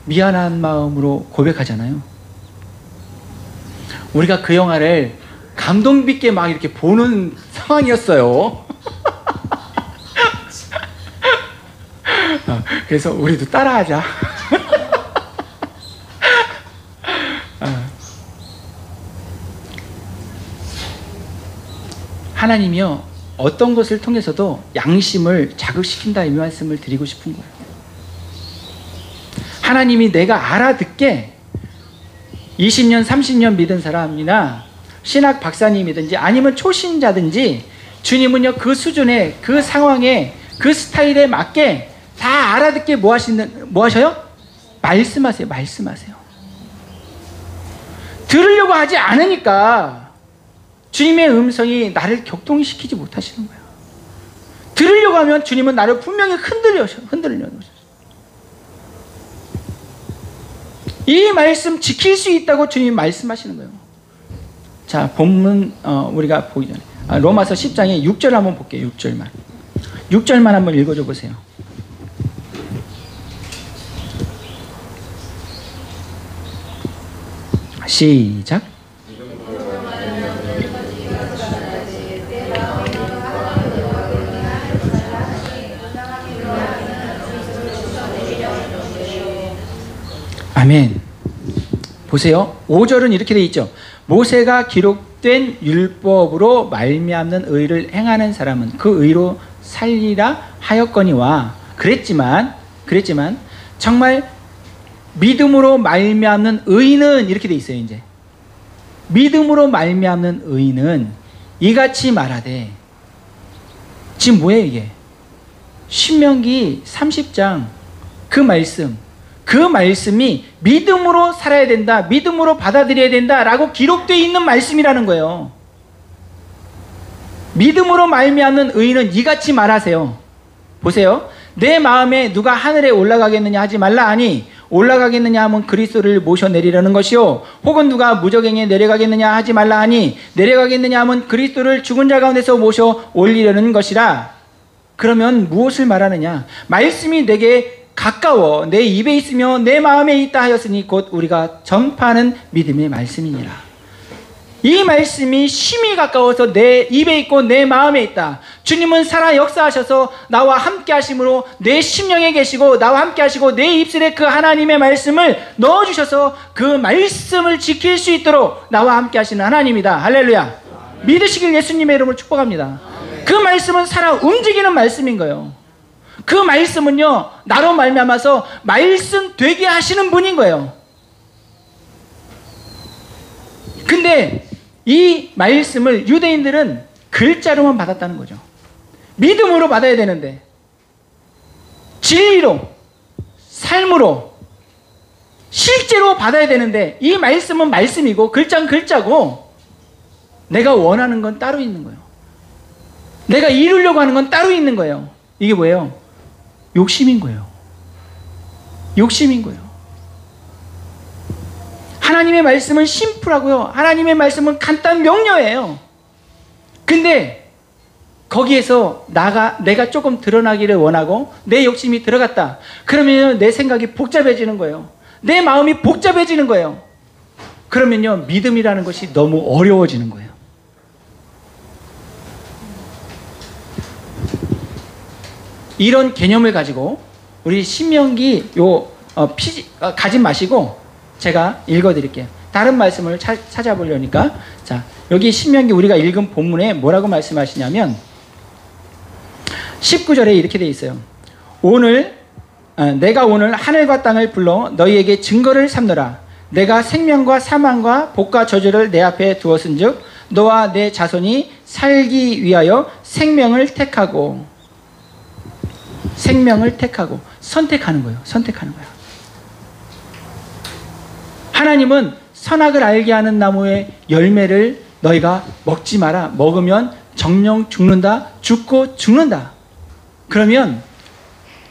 미안한 마음으로 고백하잖아요. 우리가 그 영화를 감동 깊게 막 이렇게 보는 상황이었어요. 그래서 우리도 따라하자. 하나님이요, 어떤 것을 통해서도 양심을 자극시킨다, 이 말씀을 드리고 싶은 거예요. 하나님이 내가 알아듣게 20년, 30년 믿은 사람이나 신학 박사님이든지 아니면 초신자든지 주님은요, 그 수준에, 그 상황에, 그 스타일에 맞게 다 알아듣게 뭐 하셔요? 말씀하세요. 들으려고 하지 않으니까 주님의 음성이 나를 격동시키지 못하시는 거예요. 들으려고 하면 주님은 나를 분명히 흔들려요. 이 말씀 지킬 수 있다고 주님이 말씀하시는 거예요. 자, 본문 우리가 보기 전에 로마서 10장에 6절 한번 볼게요. 6절만 한번 읽어줘 보세요. 시작. 아멘. 보세요. 5절은 이렇게 돼 있죠. 모세가 기록된 율법으로 말미암는 의를 행하는 사람은 그 의로 살리라 하였거니와 그랬지만 정말 믿음으로 말미암는 의는 이렇게 돼 있어요. 이제 믿음으로 말미암는 의는 이같이 말하되, 지금 뭐예요 이게? 신명기 30장 그 말씀이 믿음으로 살아야 된다, 믿음으로 받아들여야 된다라고 기록되어 있는 말씀이라는 거예요. 믿음으로 말미암는 의는 이같이 말하세요. 보세요. 내 마음에 누가 하늘에 올라가겠느냐 하지 말라 하니, 올라가겠느냐 하면 그리스도를 모셔내리려는 것이요, 혹은 누가 무저갱에 내려가겠느냐 하지 말라 하니, 내려가겠느냐 하면 그리스도를 죽은 자 가운데서 모셔 올리려는 것이라. 그러면 무엇을 말하느냐? 말씀이 내게 가까워 내 입에 있으며 내 마음에 있다 하였으니 곧 우리가 전파하는 믿음의 말씀이니라. 이 말씀이 심히 가까워서 내 입에 있고 내 마음에 있다. 주님은 살아 역사하셔서 나와 함께 하심으로 내 심령에 계시고 나와 함께 하시고 내 입술에 그 하나님의 말씀을 넣어주셔서 그 말씀을 지킬 수 있도록 나와 함께 하시는 하나님이다. 할렐루야. 믿으시길 예수님의 이름으로 축복합니다. 그 말씀은 살아 움직이는 말씀인 거예요. 그 말씀은요, 나로 말미암아서 말씀 되게 하시는 분인 거예요. 근데 이 말씀을 유대인들은 글자로만 받았다는 거죠. 믿음으로 받아야 되는데, 진리로, 삶으로, 실제로 받아야 되는데, 이 말씀은 말씀이고 글자는 글자고, 내가 원하는 건 따로 있는 거예요. 내가 이루려고 하는 건 따로 있는 거예요. 이게 뭐예요? 욕심인 거예요. 욕심인 거예요. 하나님의 말씀은 심플하고요, 하나님의 말씀은 간단 명료해요. 근데 거기에서 내가 조금 드러나기를 원하고 내 욕심이 들어갔다. 그러면 내 생각이 복잡해지는 거예요. 내 마음이 복잡해지는 거예요. 그러면요, 믿음이라는 것이 너무 어려워지는 거예요. 이런 개념을 가지고 우리 신명기 가지 마시고 제가 읽어드릴게요. 다른 말씀을 찾아보려니까, 자, 여기 신명기 우리가 읽은 본문에 뭐라고 말씀하시냐면 19절에 이렇게 돼 있어요. 내가 오늘 하늘과 땅을 불러 너희에게 증거를 삼노라. 내가 생명과 사망과 복과 저주를 내 앞에 두었은즉 너와 내 자손이 살기 위하여 생명을 택하고 선택하는 거예요. 선택하는 거예요. 하나님은 선악을 알게 하는 나무의 열매를 너희가 먹지 마라. 먹으면 정령 죽는다. 죽고 죽는다. 그러면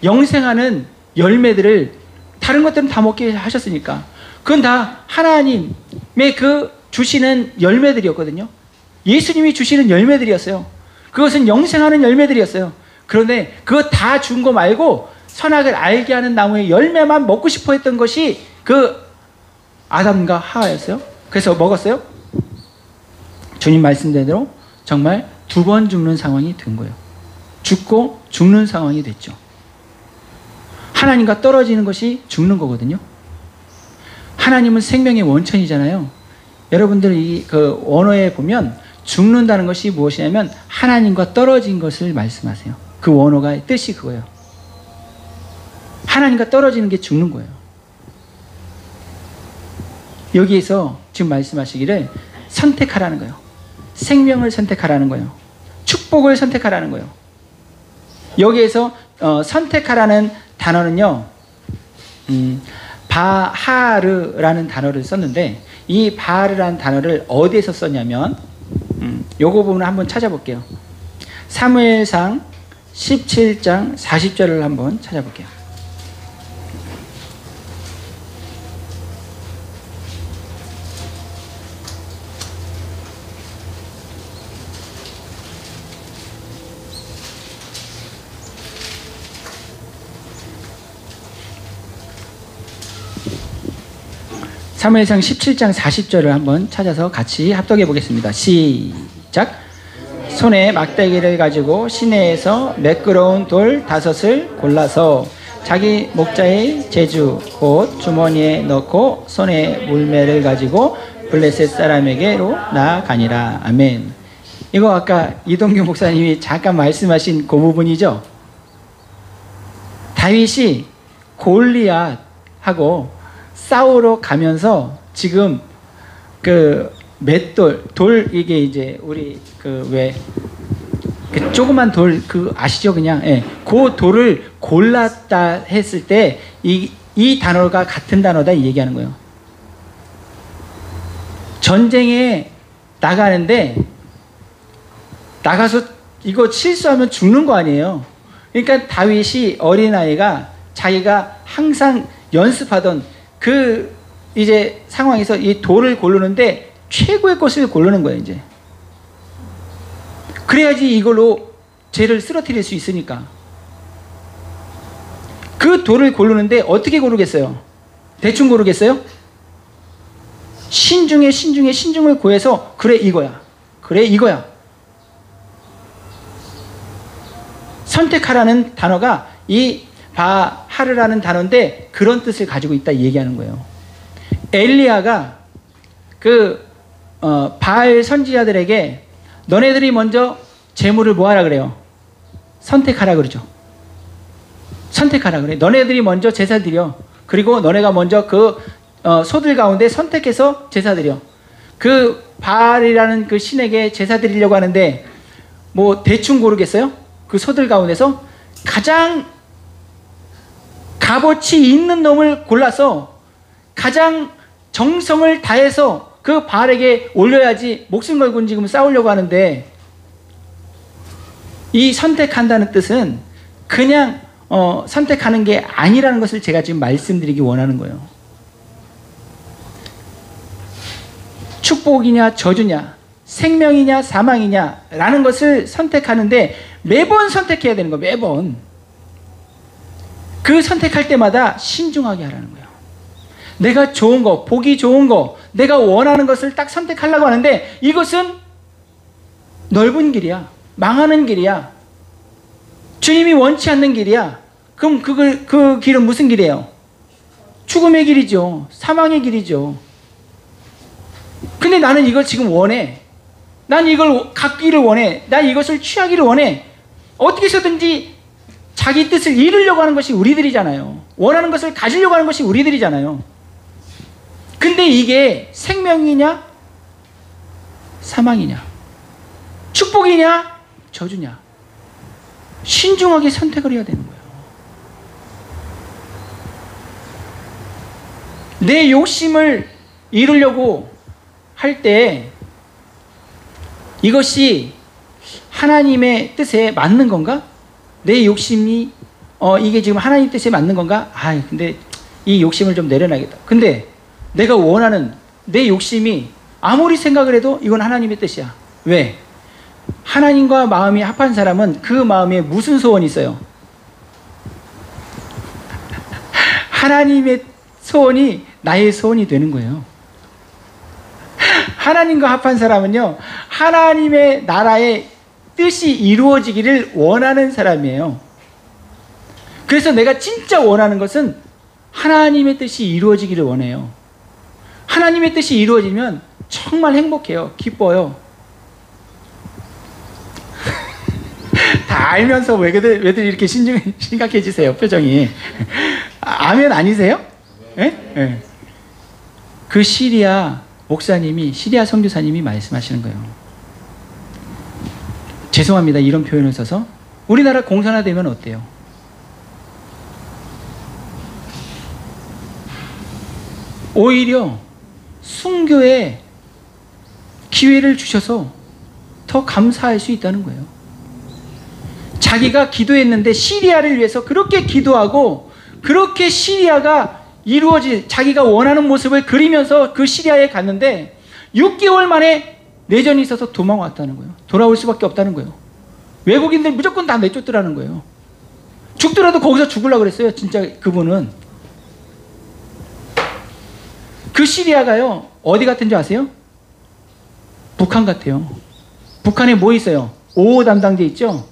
영생하는 열매들을, 다른 것들은 다 먹게 하셨으니까 그건 다 하나님의 그 주시는 열매들이었거든요. 예수님이 주시는 열매들이었어요. 그것은 영생하는 열매들이었어요. 그런데 그거 다 준 거 말고 선악을 알게 하는 나무의 열매만 먹고 싶어 했던 것이 그 아담과 하와였어요. 그래서 먹었어요. 주님 말씀대로 정말 2번 죽는 상황이 된 거예요. 죽고 죽는 상황이 됐죠. 하나님과 떨어지는 것이 죽는 거거든요. 하나님은 생명의 원천이잖아요. 여러분들 그 원어에 보면 죽는다는 것이 무엇이냐면 하나님과 떨어진 것을 말씀하세요. 그 원어가 뜻이 그거예요. 하나님과 떨어지는 게 죽는 거예요. 여기에서 지금 말씀하시기를 선택하라는 거예요. 생명을 선택하라는 거예요. 축복을 선택하라는 거예요. 여기에서 선택하라는 단어는요, 바하르라는 단어를 썼는데, 이 바하르라는 단어를 어디에서 썼냐면, 요거 부분을 한번 찾아볼게요. 사무엘상 17장 40절을 한번 찾아볼게요. 사무엘상 17장 40절을 한번 찾아서 같이 합독해 보겠습니다. 시작. 손에 막대기를 가지고 시내에서 매끄러운 돌 5을 골라서 자기 목자의 제주 곧 주머니에 넣고 손에 물매를 가지고 블레셋 사람에게로 나아가니라. 아멘. 이거 아까 이동규 목사님이 잠깐 말씀하신 그 부분이죠. 다윗이 골리앗하고 싸우러 가면서 지금 그 맷돌, 이게 이제 우리 그 조그만 돌 아시죠? 그냥 그 돌을 골랐다 했을 때 이 단어가 같은 단어다 얘기하는 거예요. 전쟁에 나가서 이거 실수하면 죽는 거 아니에요. 그러니까 다윗이 어린아이가 자기가 항상 연습하던 그 이제 상황에서 이 돌을 고르는데 최고의 것을 고르는 거예요, 이제. 그래야지 이걸로 죄를 쓰러뜨릴 수 있으니까. 그 돌을 고르는데 어떻게 고르겠어요? 대충 고르겠어요? 신중을 구해서 그래 이거야. 선택하라는 단어가 이 바하르라는 단어인데 그런 뜻을 가지고 있다 얘기하는 거예요. 엘리야가 바알 선지자들에게 너네들이 먼저 재물을 모아라 그래요. 선택하라 그러죠. 선택하라 그래. 너네들이 먼저 제사 드려. 그리고 너네가 먼저 소들 가운데 선택해서 제사 드려. 그 바알이라는 그 신에게 제사 드리려고 하는데 뭐 대충 고르겠어요? 그 소들 가운데서 가장 값어치 있는 놈을 골라서 가장 정성을 다해서 그 바알에게 올려야지 목숨 걸고 지금 싸우려고 하는데, 이 선택한다는 뜻은 그냥 선택하는 게 아니라는 것을 제가 지금 말씀드리기 원하는 거예요. 축복이냐 저주냐, 생명이냐 사망이냐 라는 것을 선택하는데 매번 선택해야 되는 거예요. 매번. 그 선택할 때마다 신중하게 하라는 거예요. 내가 좋은 거, 보기 좋은 거, 내가 원하는 것을 딱 선택하려고 하는데 이것은 넓은 길이야. 망하는 길이야. 주님이 원치 않는 길이야. 그럼 그 길은 무슨 길이에요? 죽음의 길이죠. 사망의 길이죠. 근데 나는 이걸 지금 원해. 난 이걸 갖기를 원해. 난 이것을 취하기를 원해. 어떻게 해서든지 자기 뜻을 이루려고 하는 것이 우리들이잖아요. 원하는 것을 가지려고 하는 것이 우리들이잖아요. 근데 이게 생명이냐 사망이냐, 축복이냐 저주냐, 신중하게 선택을 해야 되는 거예요. 내 욕심을 이루려고 할 때 이것이 하나님의 뜻에 맞는 건가? 내 욕심이 이게 지금 하나님 뜻에 맞는 건가? 근데 이 욕심을 좀 내려놔야겠다. 근데 내가 원하는 내 욕심이 아무리 생각을 해도 이건 하나님의 뜻이야. 왜? 하나님과 마음이 합한 사람은 그 마음에 무슨 소원이 있어요? 하나님의 소원이 나의 소원이 되는 거예요. 하나님과 합한 사람은요, 하나님의 나라의 뜻이 이루어지기를 원하는 사람이에요. 그래서 내가 진짜 원하는 것은 하나님의 뜻이 이루어지기를 원해요. 하나님의 뜻이 이루어지면 정말 행복해요. 기뻐요. 다 알면서 왜들 이렇게 심각해지세요? 표정이. 아멘 아니세요? 네? 그 시리아 선교사님이 말씀하시는 거예요. 죄송합니다. 이런 표현을 써서. 우리나라 공산화되면 어때요? 오히려 순교에 기회를 주셔서 더 감사할 수 있다는 거예요. 자기가 기도했는데 시리아를 위해서 그렇게 기도하고 그렇게 시리아가 자기가 원하는 모습을 그리면서 그 시리아에 갔는데 6개월 만에 내전이 있어서 도망왔다는 거예요. 돌아올 수밖에 없다는 거예요. 외국인들 무조건 다 내쫓더라는 거예요. 죽더라도 거기서 죽으려고 그랬어요. 진짜 그분은. 그 시리아가요, 어디 같은 줄 아세요? 북한 같아요. 북한에 뭐 있어요? 5호 담당제 있죠?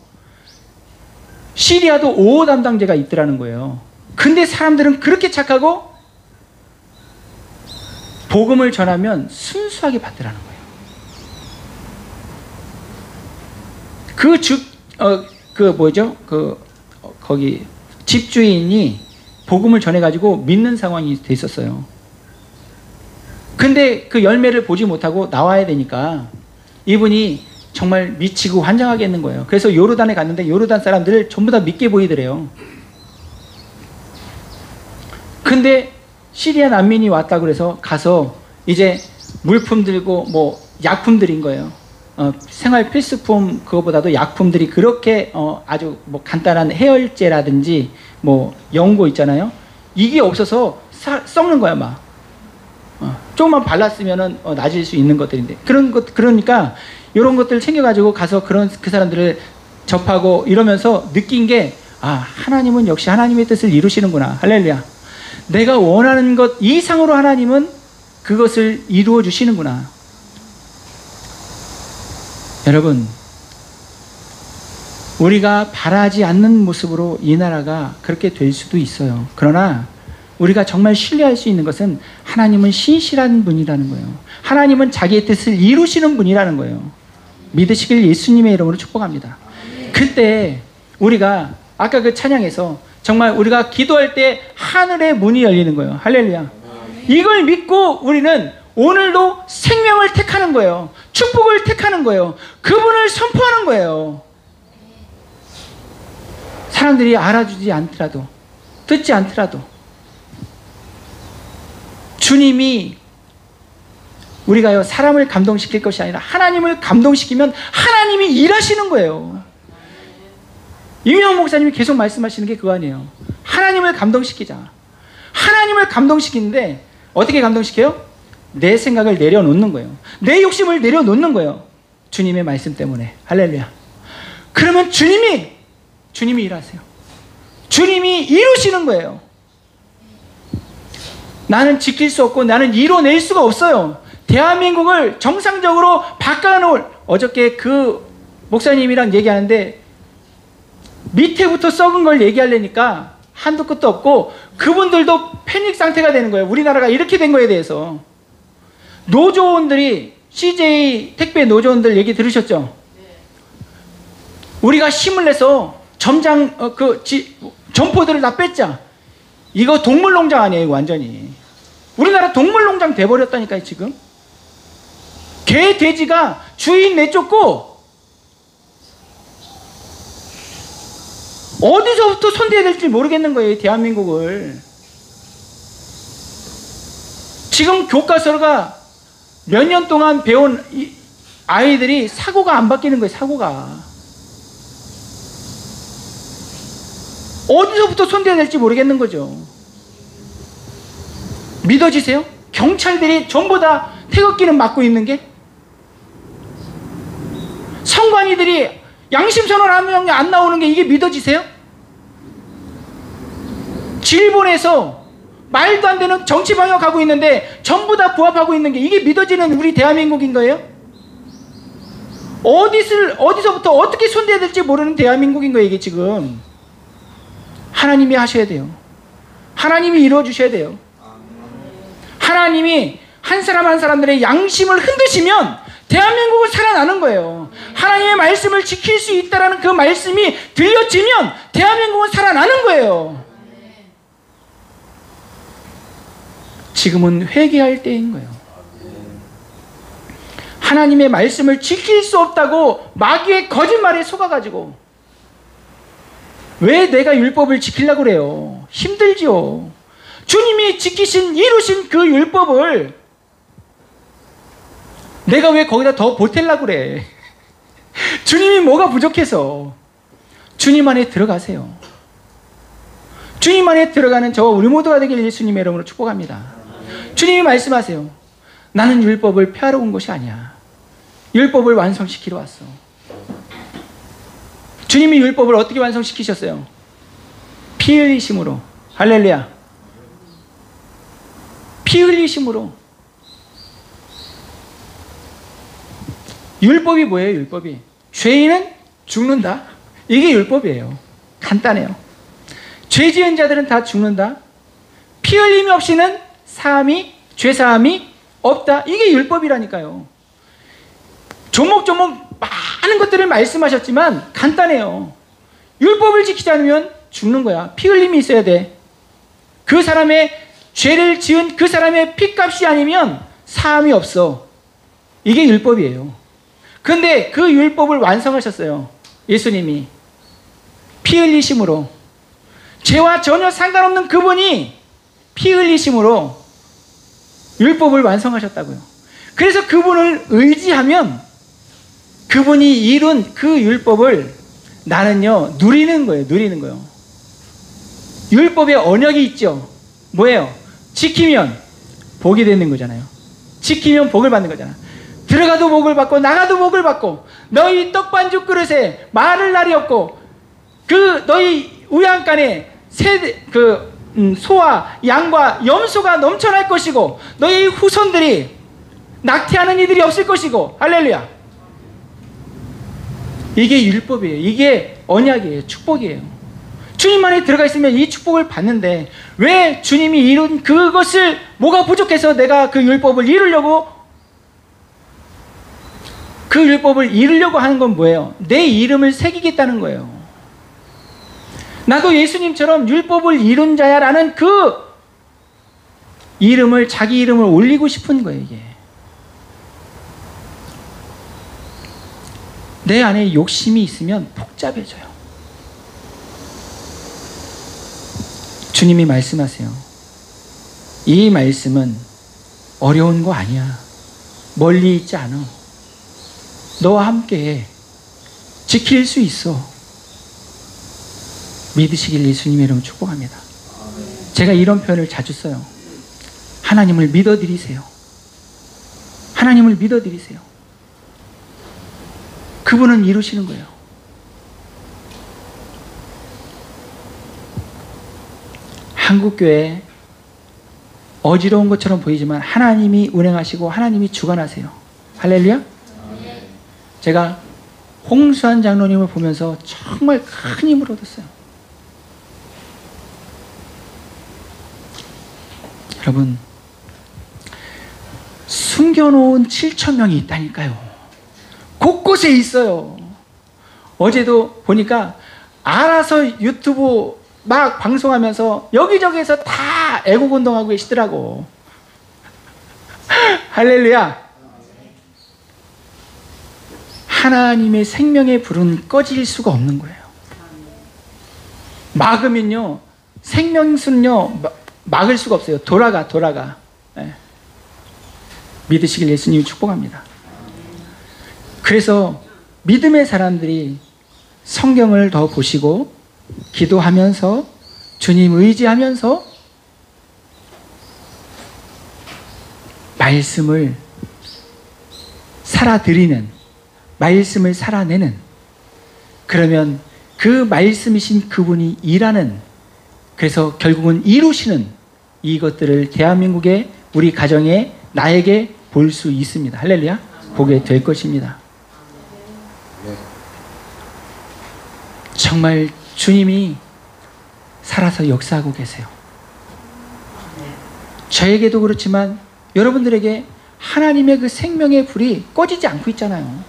시리아도 5호 담당제가 있더라는 거예요. 근데 사람들은 그렇게 착하고 복음을 전하면 순수하게 받으라는 거예요. 거기 집주인이 복음을 전해가지고 믿는 상황이 돼 있었어요. 근데 그 열매를 보지 못하고 나와야 되니까 이분이 정말 미치고 환장하겠는 거예요. 그래서 요르단에 갔는데 요르단 사람들을 전부 다 믿게 보이더래요. 근데 시리아 난민이 왔다 그래서 가서 이제 물품 들고 뭐 약품 들인 거예요. 생활 필수품 그거보다도 약품들이 그렇게 아주 뭐 간단한 해열제라든지 뭐 연고 있잖아요. 이게 없어서 썩는 거야 막. 조금만 발랐으면은 나아질 수 있는 것들인데 그러니까 이런 것들을 챙겨가지고 가서 그 사람들을 접하고 이러면서 느낀 게 하나님은 역시 하나님의 뜻을 이루시는구나. 할렐루야. 내가 원하는 것 이상으로 하나님은 그것을 이루어 주시는구나. 여러분, 우리가 바라지 않는 모습으로 이 나라가 그렇게 될 수도 있어요. 그러나 우리가 정말 신뢰할 수 있는 것은 하나님은 신실한 분이라는 거예요. 하나님은 자기의 뜻을 이루시는 분이라는 거예요. 믿으시길 예수님의 이름으로 축복합니다. 그때 우리가 아까 그 찬양에서 정말 우리가 기도할 때 하늘의 문이 열리는 거예요. 할렐루야. 이걸 믿고 우리는 오늘도 생명을 택하는 거예요. 축복을 택하는 거예요. 그분을 선포하는 거예요. 사람들이 알아주지 않더라도, 듣지 않더라도 주님이 우리가요 사람을 감동시킬 것이 아니라 하나님을 감동시키면 하나님이 일하시는 거예요. 이명호 목사님이 계속 말씀하시는 게 그거 아니에요. 하나님을 감동시키자. 하나님을 감동시키는데 어떻게 감동시켜요? 내 생각을 내려놓는 거예요. 내 욕심을 내려놓는 거예요. 주님의 말씀 때문에. 할렐루야. 그러면 주님이 일하세요. 주님이 이루시는 거예요. 나는 지킬 수 없고 나는 이뤄낼 수가 없어요. 대한민국을 정상적으로 바꿔놓을, 어저께 그 목사님이랑 얘기하는데 밑에부터 썩은 걸 얘기하려니까 한도 끝도 없고 그분들도 패닉 상태가 되는 거예요. 우리나라가 이렇게 된 거에 대해서. 노조원들이, CJ 택배 노조원들 얘기 들으셨죠? 우리가 힘을 내서 점포들을 다 뺐자. 이거 동물농장 아니에요, 이거 완전히. 우리나라 동물농장 돼버렸다니까요, 지금. 개, 돼지가 주인 내쫓고 어디서부터 손대야 될지 모르겠는 거예요, 대한민국을. 지금 교과서가 몇 년 동안 배운 아이들이 사고가 안 바뀌는 거예요, 사고가. 어디서부터 손대야 될지 모르겠는 거죠. 믿어지세요? 경찰들이 전부 다 태극기는 맞고 있는 게? 선관위들이 양심선언 하면 안 나오는 게 이게 믿어지세요? 일본에서 말도 안 되는 정치 방역하고 있는데 전부 다 부합하고 있는 게 이게 믿어지는 우리 대한민국인 거예요? 어디서부터 어떻게 손대야 될지 모르는 대한민국인 거예요, 이게 지금. 하나님이 하셔야 돼요. 하나님이 이루어 주셔야 돼요. 하나님이 한 사람 한 사람들의 양심을 흔드시면 대한민국은 살아나는 거예요. 하나님의 말씀을 지킬 수 있다는 그 말씀이 들려지면 대한민국은 살아나는 거예요. 지금은 회개할 때인 거예요. 하나님의 말씀을 지킬 수 없다고 마귀의 거짓말에 속아가지고 왜 내가 율법을 지키려고 그래요? 힘들지요. 주님이 이루신 그 율법을 내가 왜 거기다 더 보태려고 그래? 주님이 뭐가 부족해서. 주님 안에 들어가세요. 주님 안에 들어가는 저와 우리 모두가 되길 예수님의 이름으로 축복합니다. 주님이 말씀하세요. 나는 율법을 폐하러 온 것이 아니야. 율법을 완성시키러 왔어. 주님이 율법을 어떻게 완성시키셨어요? 피 흘리심으로. 할렐루야. 피 흘리심으로. 율법이 뭐예요? 율법이 죄인은 죽는다. 이게 율법이에요. 간단해요. 죄 지은 자들은 다 죽는다. 피 흘림이 없이는 죄사함이 없다. 이게 율법이라니까요. 조목조목 많은 것들을 말씀하셨지만 간단해요. 율법을 지키지 않으면 죽는 거야. 피 흘림이 있어야 돼. 그 사람의 죄를 지은 그 사람의 피값이 아니면 사함이 없어. 이게 율법이에요. 그런데 그 율법을 완성하셨어요. 예수님이. 피 흘리심으로. 죄와 전혀 상관없는 그분이 피 흘리심으로 율법을 완성하셨다고요. 그래서 그분을 의지하면 그분이 이룬 그 율법을 나는요 누리는 거예요. 누리는 거예요. 율법의 언약이 있죠. 뭐예요? 지키면 복이 되는 거잖아요. 지키면 복을 받는 거잖아. 들어가도 복을 받고 나가도 복을 받고 너희 떡반죽 그릇에 마를 날이 없고 그 너희 우양간에 소와 양과 염소가 넘쳐날 것이고 너희 후손들이 낙태하는 이들이 없을 것이고 할렐루야. 이게 율법이에요. 이게 언약이에요. 축복이에요. 주님 안에 들어가 있으면 이 축복을 받는데 왜 주님이 이룬 그것을 뭐가 부족해서 내가 그 율법을 이루려고 하는 건 뭐예요? 내 이름을 새기겠다는 거예요. 나도 예수님처럼 율법을 이룬 자야 라는 그 이름을 자기 이름을 올리고 싶은 거예요. 이게 내 안에 욕심이 있으면 복잡해져요. 주님이 말씀하세요. 이 말씀은 어려운 거 아니야. 멀리 있지 않아. 너와 함께 지킬 수 있어. 믿으시길 예수님의 이름으로 축복합니다. 제가 이런 표현을 자주 써요. 하나님을 믿어드리세요. 하나님을 믿어드리세요. 그분은 이루시는 거예요. 한국교회 어지러운 것처럼 보이지만 하나님이 운행하시고 하나님이 주관하세요. 할렐루야. 제가 홍수환 장로님을 보면서 정말 큰 힘을 얻었어요. 여러분, 숨겨놓은 7,000명이 있다니까요. 곳곳에 있어요. 어제도 보니까 알아서 유튜브 막 방송하면서 여기저기에서 다 애국운동하고 계시더라고. 할렐루야. 하나님의 생명의 불은 꺼질 수가 없는 거예요. 막으면요 생명수는요 막을 수가 없어요. 돌아가. 네. 믿으시길 예수님이 축복합니다. 그래서 믿음의 사람들이 성경을 더 보시고 기도하면서 주님 의지하면서 말씀을 살아드리는, 말씀을 살아내는, 그러면 그 말씀이신 그분이 일하는, 그래서 결국은 이루시는 이것들을 대한민국의 우리 가정에 나에게 볼 수 있습니다. 할렐루야. 보게 될 것입니다. 정말 주님이 살아서 역사하고 계세요. 저에게도 그렇지만 여러분들에게 하나님의 그 생명의 불이 꺼지지 않고 있잖아요.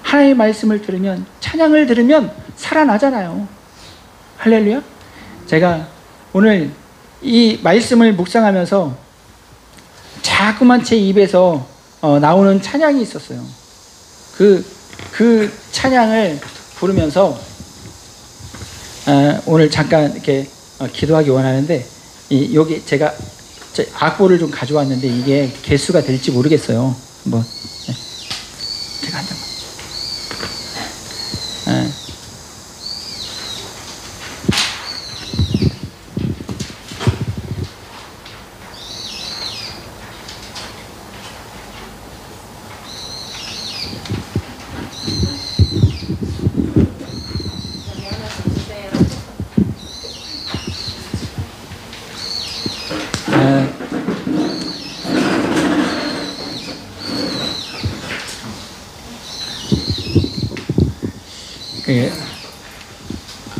하나님의 말씀을 들으면, 찬양을 들으면 살아나잖아요. 할렐루야. 제가 오늘 이 말씀을 묵상하면서 자꾸만 제 입에서 나오는 찬양이 있었어요. 그 찬양을 부르면서 오늘 잠깐 이렇게 기도하기 원하는데, 여기 제가 악보를 좀 가져왔는데 이게 개수가 될지 모르겠어요. 한번 제가 한 장만.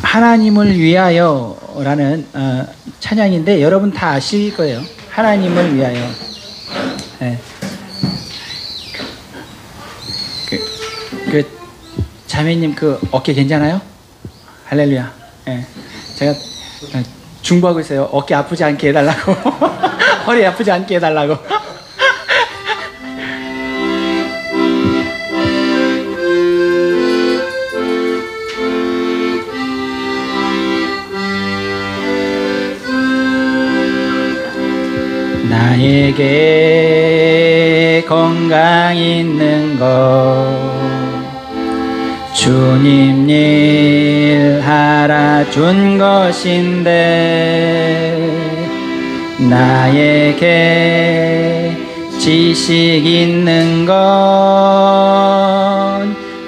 하나님을 위하여라는 찬양인데 여러분 다 아실 거예요. 하나님을 위하여. 네. 그 자매님 그 어깨 괜찮아요? 할렐루야. 네. 제가 중보하고 있어요. 어깨 아프지 않게 해달라고. 허리 아프지 않게 해달라고. 나에게 건강 있는 것 주님 일 하라 준 것인데 나에게 지식 있는 건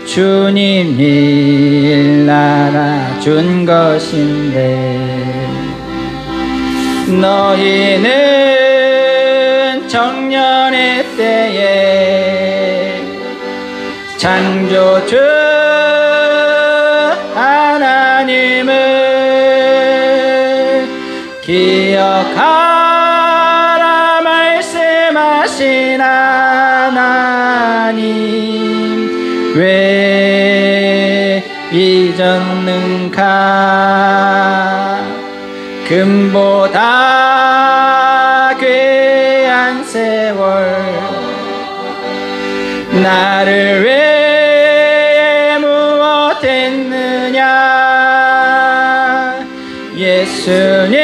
주님 일 알아 준 것인데 너희는 청년의 때에 창조주 하나님을 기억하라 말씀하신 하나님 왜 잊었는가 금보다 귀한 세월 나를 위해 무엇했느냐 예수님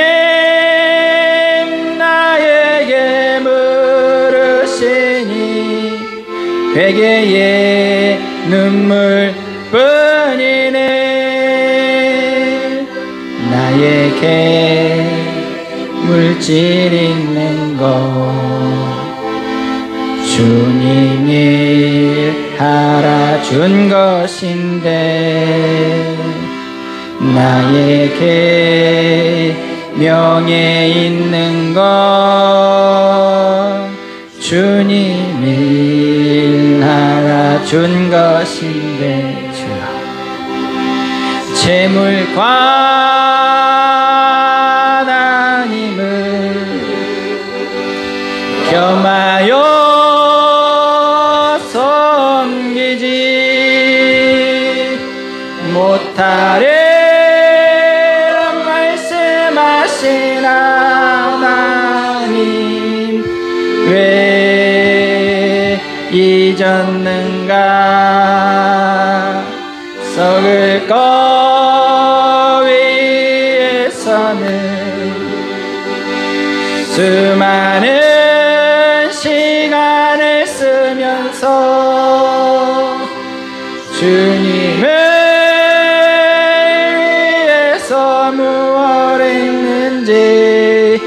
나에게 물으시니 베개에 눈물 뿐이네 나에게 물질 있는 것 주님이 알아준 것인데 나에게 명예 있는 것 주님이 알아준 것인데 재물과 하나님을 겸하여 섬기지 못하리라 말씀하신 하나님 왜 잊었는가 썩을 것 위에서는 수많은 시간을 쓰면서 주님을 위해서 무엇 했는지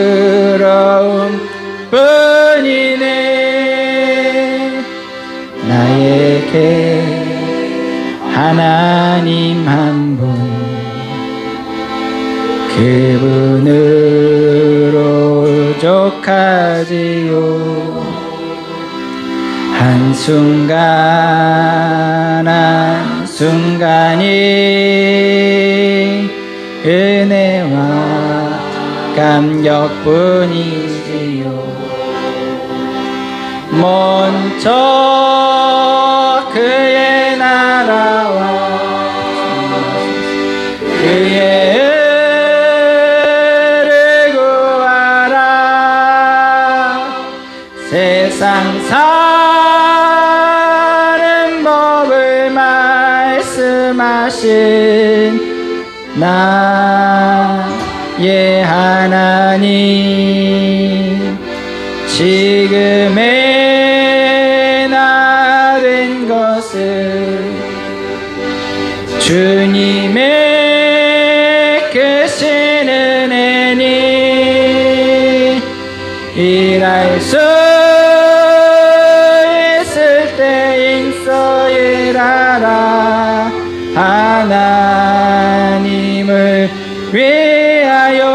부끄러움 뿐이네 나에게 하나님 한 분 그분으로 족하지요 한순간 한순간이 은혜와 감격뿐이지요 먼저 그의 나라와 그의 의를 구하라 세상 사는 법을 말씀하신 나의 하나님 지금의 나 된 것을 주님의 크신 은혜니 일할 수 있을 때인서 일하라 하나님을 위하여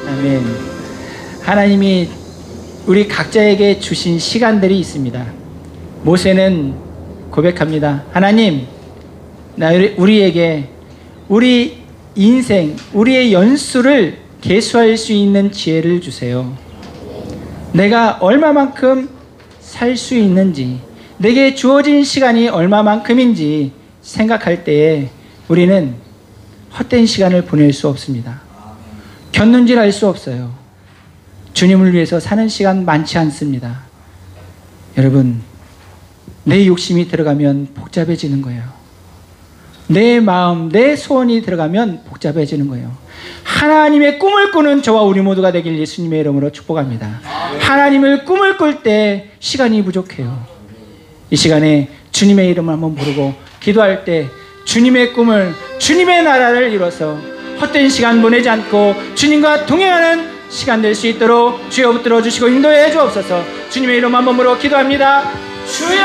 아멘. 하나님이 우리 각자에게 주신 시간들이 있습니다. 모세는 고백합니다. 하나님, 우리에게 우리 인생, 우리의 연수를 계수할 수 있는 지혜를 주세요. 내가 얼마만큼 살 수 있는지, 내게 주어진 시간이 얼마만큼인지 생각할 때에 우리는 헛된 시간을 보낼 수 없습니다. 곁눈질할 수 없어요. 주님을 위해서 사는 시간 많지 않습니다. 여러분, 내 욕심이 들어가면 복잡해지는 거예요. 내 마음, 내 소원이 들어가면 복잡해지는 거예요. 하나님의 꿈을 꾸는 저와 우리 모두가 되길 예수님의 이름으로 축복합니다. 하나님을 꿈을 꿀 때 시간이 부족해요. 이 시간에 주님의 이름을 한번 부르고 기도할 때 주님의 꿈을, 주님의 나라를 이뤄서 헛된 시간 보내지 않고 주님과 동행하는 시간 될 수 있도록 주여 붙들어 주시고 인도해 주옵소서. 주님의 이름 한번 부르고 기도합니다. 주여!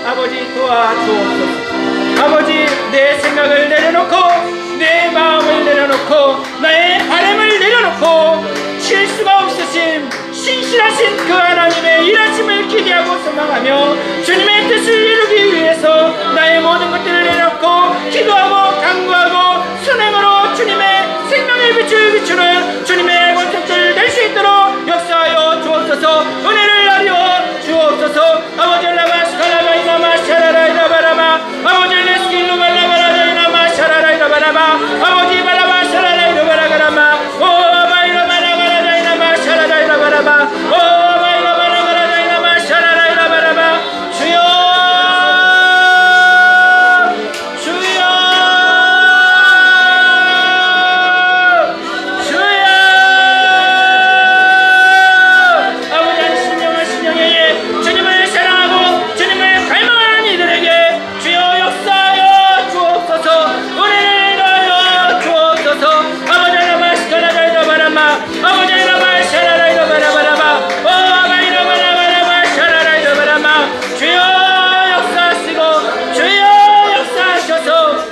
아버지 도와주옵소서. 아버지, 내 생각을 내려놓고 내 마음을 내려놓고 나의 바람을 내려놓고 실수가 없으신 신실하신 그 하나님의 일하심을 기대하고 소망하며 주님의 뜻을 이루기 위해서 나의 모든 것들을 내려놓고 기도하고 간구하고 순행으로 주님의 생명의 빛을 비추는 주님의 권속들 될 수 있도록 역사하여 주옵소서. 은혜를 하여 주옵소서. 아버지 라바스칼라바이나마 샤라라이라바라마 아버지 레스킬루발라바라이나마 샤라라이라바라마 아버지 발라바샤라라이라바라가라마 오 바이라바라가라이나마 샤라라이라바라마 오 바이라바라가라이나마 샤라라이라바라마 주여 주여 주여 아버지 한 신령의 주님을 사랑하고 주님을 갈망하는 이들에게 주여 역사하여 주옵소서. 은혜를 하여 주옵소서. 아버지 라마스카라라이라바라마 아버지 라마샤라라이라바라바라마 오바이라바라바라마 샤라라이라바라마 주여 역사하시고 주여 역사하셔서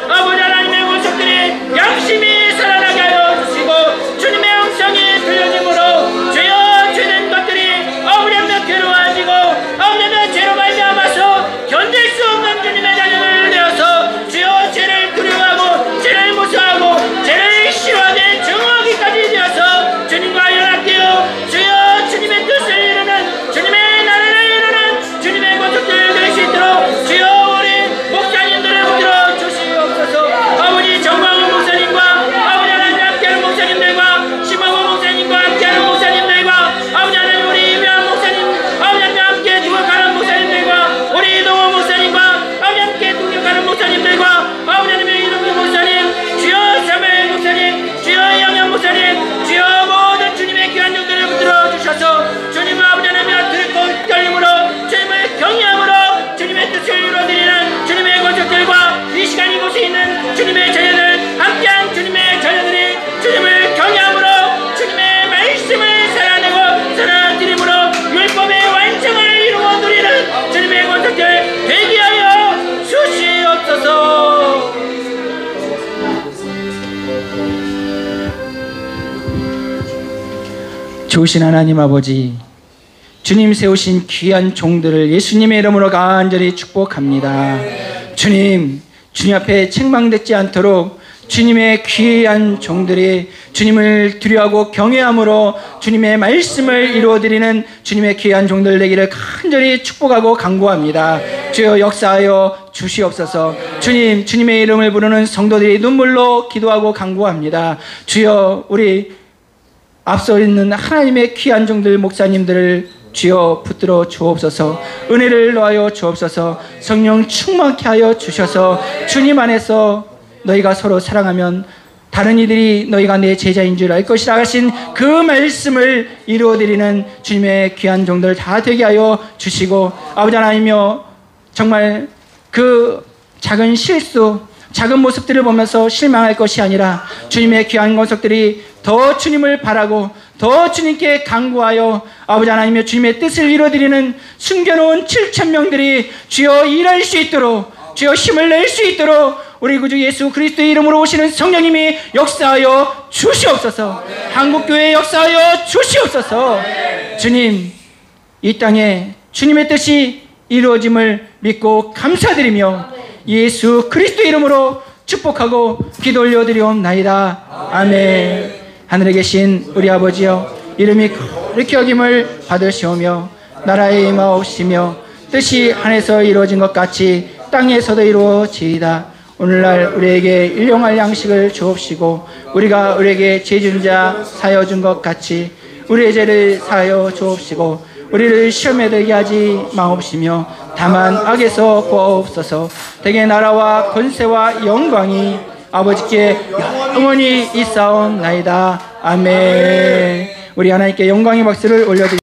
아버지 하나님의 권속들이 양심이 살아나게 하여 주시고 주님의 음성이 들려짐으로 주여 죄된 것들이 아우려면 괴로워지고 아우려면 죄로 말미암아서 견딜 수 없는 주님의 자녀를 되어서 주여 죄를 두려워하고 죄를 무서워하고 죄를 싫어하게 증오하기까지 되어서 주님과 연합되어 주여 주님의 뜻을 이루는 주님의 나라를 이루는 주님의 권속들 될 수 있도록 주여 우리 목사님들을 붙들어 주시옵소서. 아버지 정광훈 목사님과 아버지 하나님 함께하는 목사님들과 심하고 목사님과 함께하는 목사님들과 아버지 하나님 우리 이명환 목사님 아버지 하나님 함께 동역하는 목사님들과 우리 이동호 목사님과 아버지 함께 동역하는 목사님들과 아버지 하나님의 이동규 목사님 주여 사무엘 목사님 주여 영현 목사님 주여 모든 주님의 귀한 종들을 붙들어 주셔서 주님 아버지 하나님의 들고 떨림으로 주님을 경외함으로 주님의 뜻을 이루어드리는 주님의 권속들과 이 시간 이곳에 있는 주님의 자녀들 함께한 주님의 자녀들이 주님을 경외함으로 주님의 말씀을 살아내고 살아드림으로 율법의 완성을 이루어 드리는 주님의 권속들 되게 하여 주시옵소서. 좋으신 하나님 아버지, 주님 세우신 귀한 종들을 예수님의 이름으로 간절히 축복합니다. 주님 앞에 책망듣지 않도록 주님의 귀한 종들이 주님을 두려워하고 경외함으로 주님의 말씀을 이루어드리는 주님의 귀한 종들 되기를 간절히 축복하고 간구합니다. 주여 역사하여 주시옵소서. 주님의 이름을 부르는 성도들이 눈물로 기도하고 간구합니다. 주여 우리 앞서 있는 하나님의 귀한 종들 목사님들을 주여 붙들어 주옵소서. 은혜를 놓아여 주옵소서. 성령 충만케 하여 주셔서 주님 안에서 너희가 서로 사랑하면 다른 이들이 너희가 내 제자인 줄 알 것이라 하신 그 말씀을 이루어드리는 주님의 귀한 종들 다 되게 하여 주시고 아버지 하나님이여 정말 그 작은 실수 작은 모습들을 보면서 실망할 것이 아니라 주님의 귀한 권속들이 더 주님을 바라고 더 주님께 간구하여 아버지 하나님의 주님의 뜻을 이루어드리는 숨겨놓은 7,000명들이 주여 일할 수 있도록 주여 힘을 낼 수 있도록 우리 구주 예수 그리스도의 이름으로 오시는 성령님이 역사하여 주시옵소서. 한국교회에 역사하여 주시옵소서. 주님 이 땅에 주님의 뜻이 이루어짐을 믿고 감사드리며 예수 그리스도의 이름으로 축복하고 기도 올려드리옵나이다. 아멘. 하늘에 계신 우리 아버지여, 이름이 거룩히 여김을 받으시오며 나라에 임하옵시며 뜻이 하늘에서 이루어진 것 같이 땅에서도 이루어지이다. 오늘날 우리에게 일용할 양식을 주옵시고 우리가 우리에게 죄진 자 사하여 준 것 같이 우리의 죄를 사하여 주옵시고 우리를 시험에 들게 하지 마옵시며 다만 악에서 구하옵소서. 대개 나라와 권세와 영광이 아버지께 영원히 있사옵나이다. 아멘. 우리 하나님께 영광의 박수를 올려드립니다.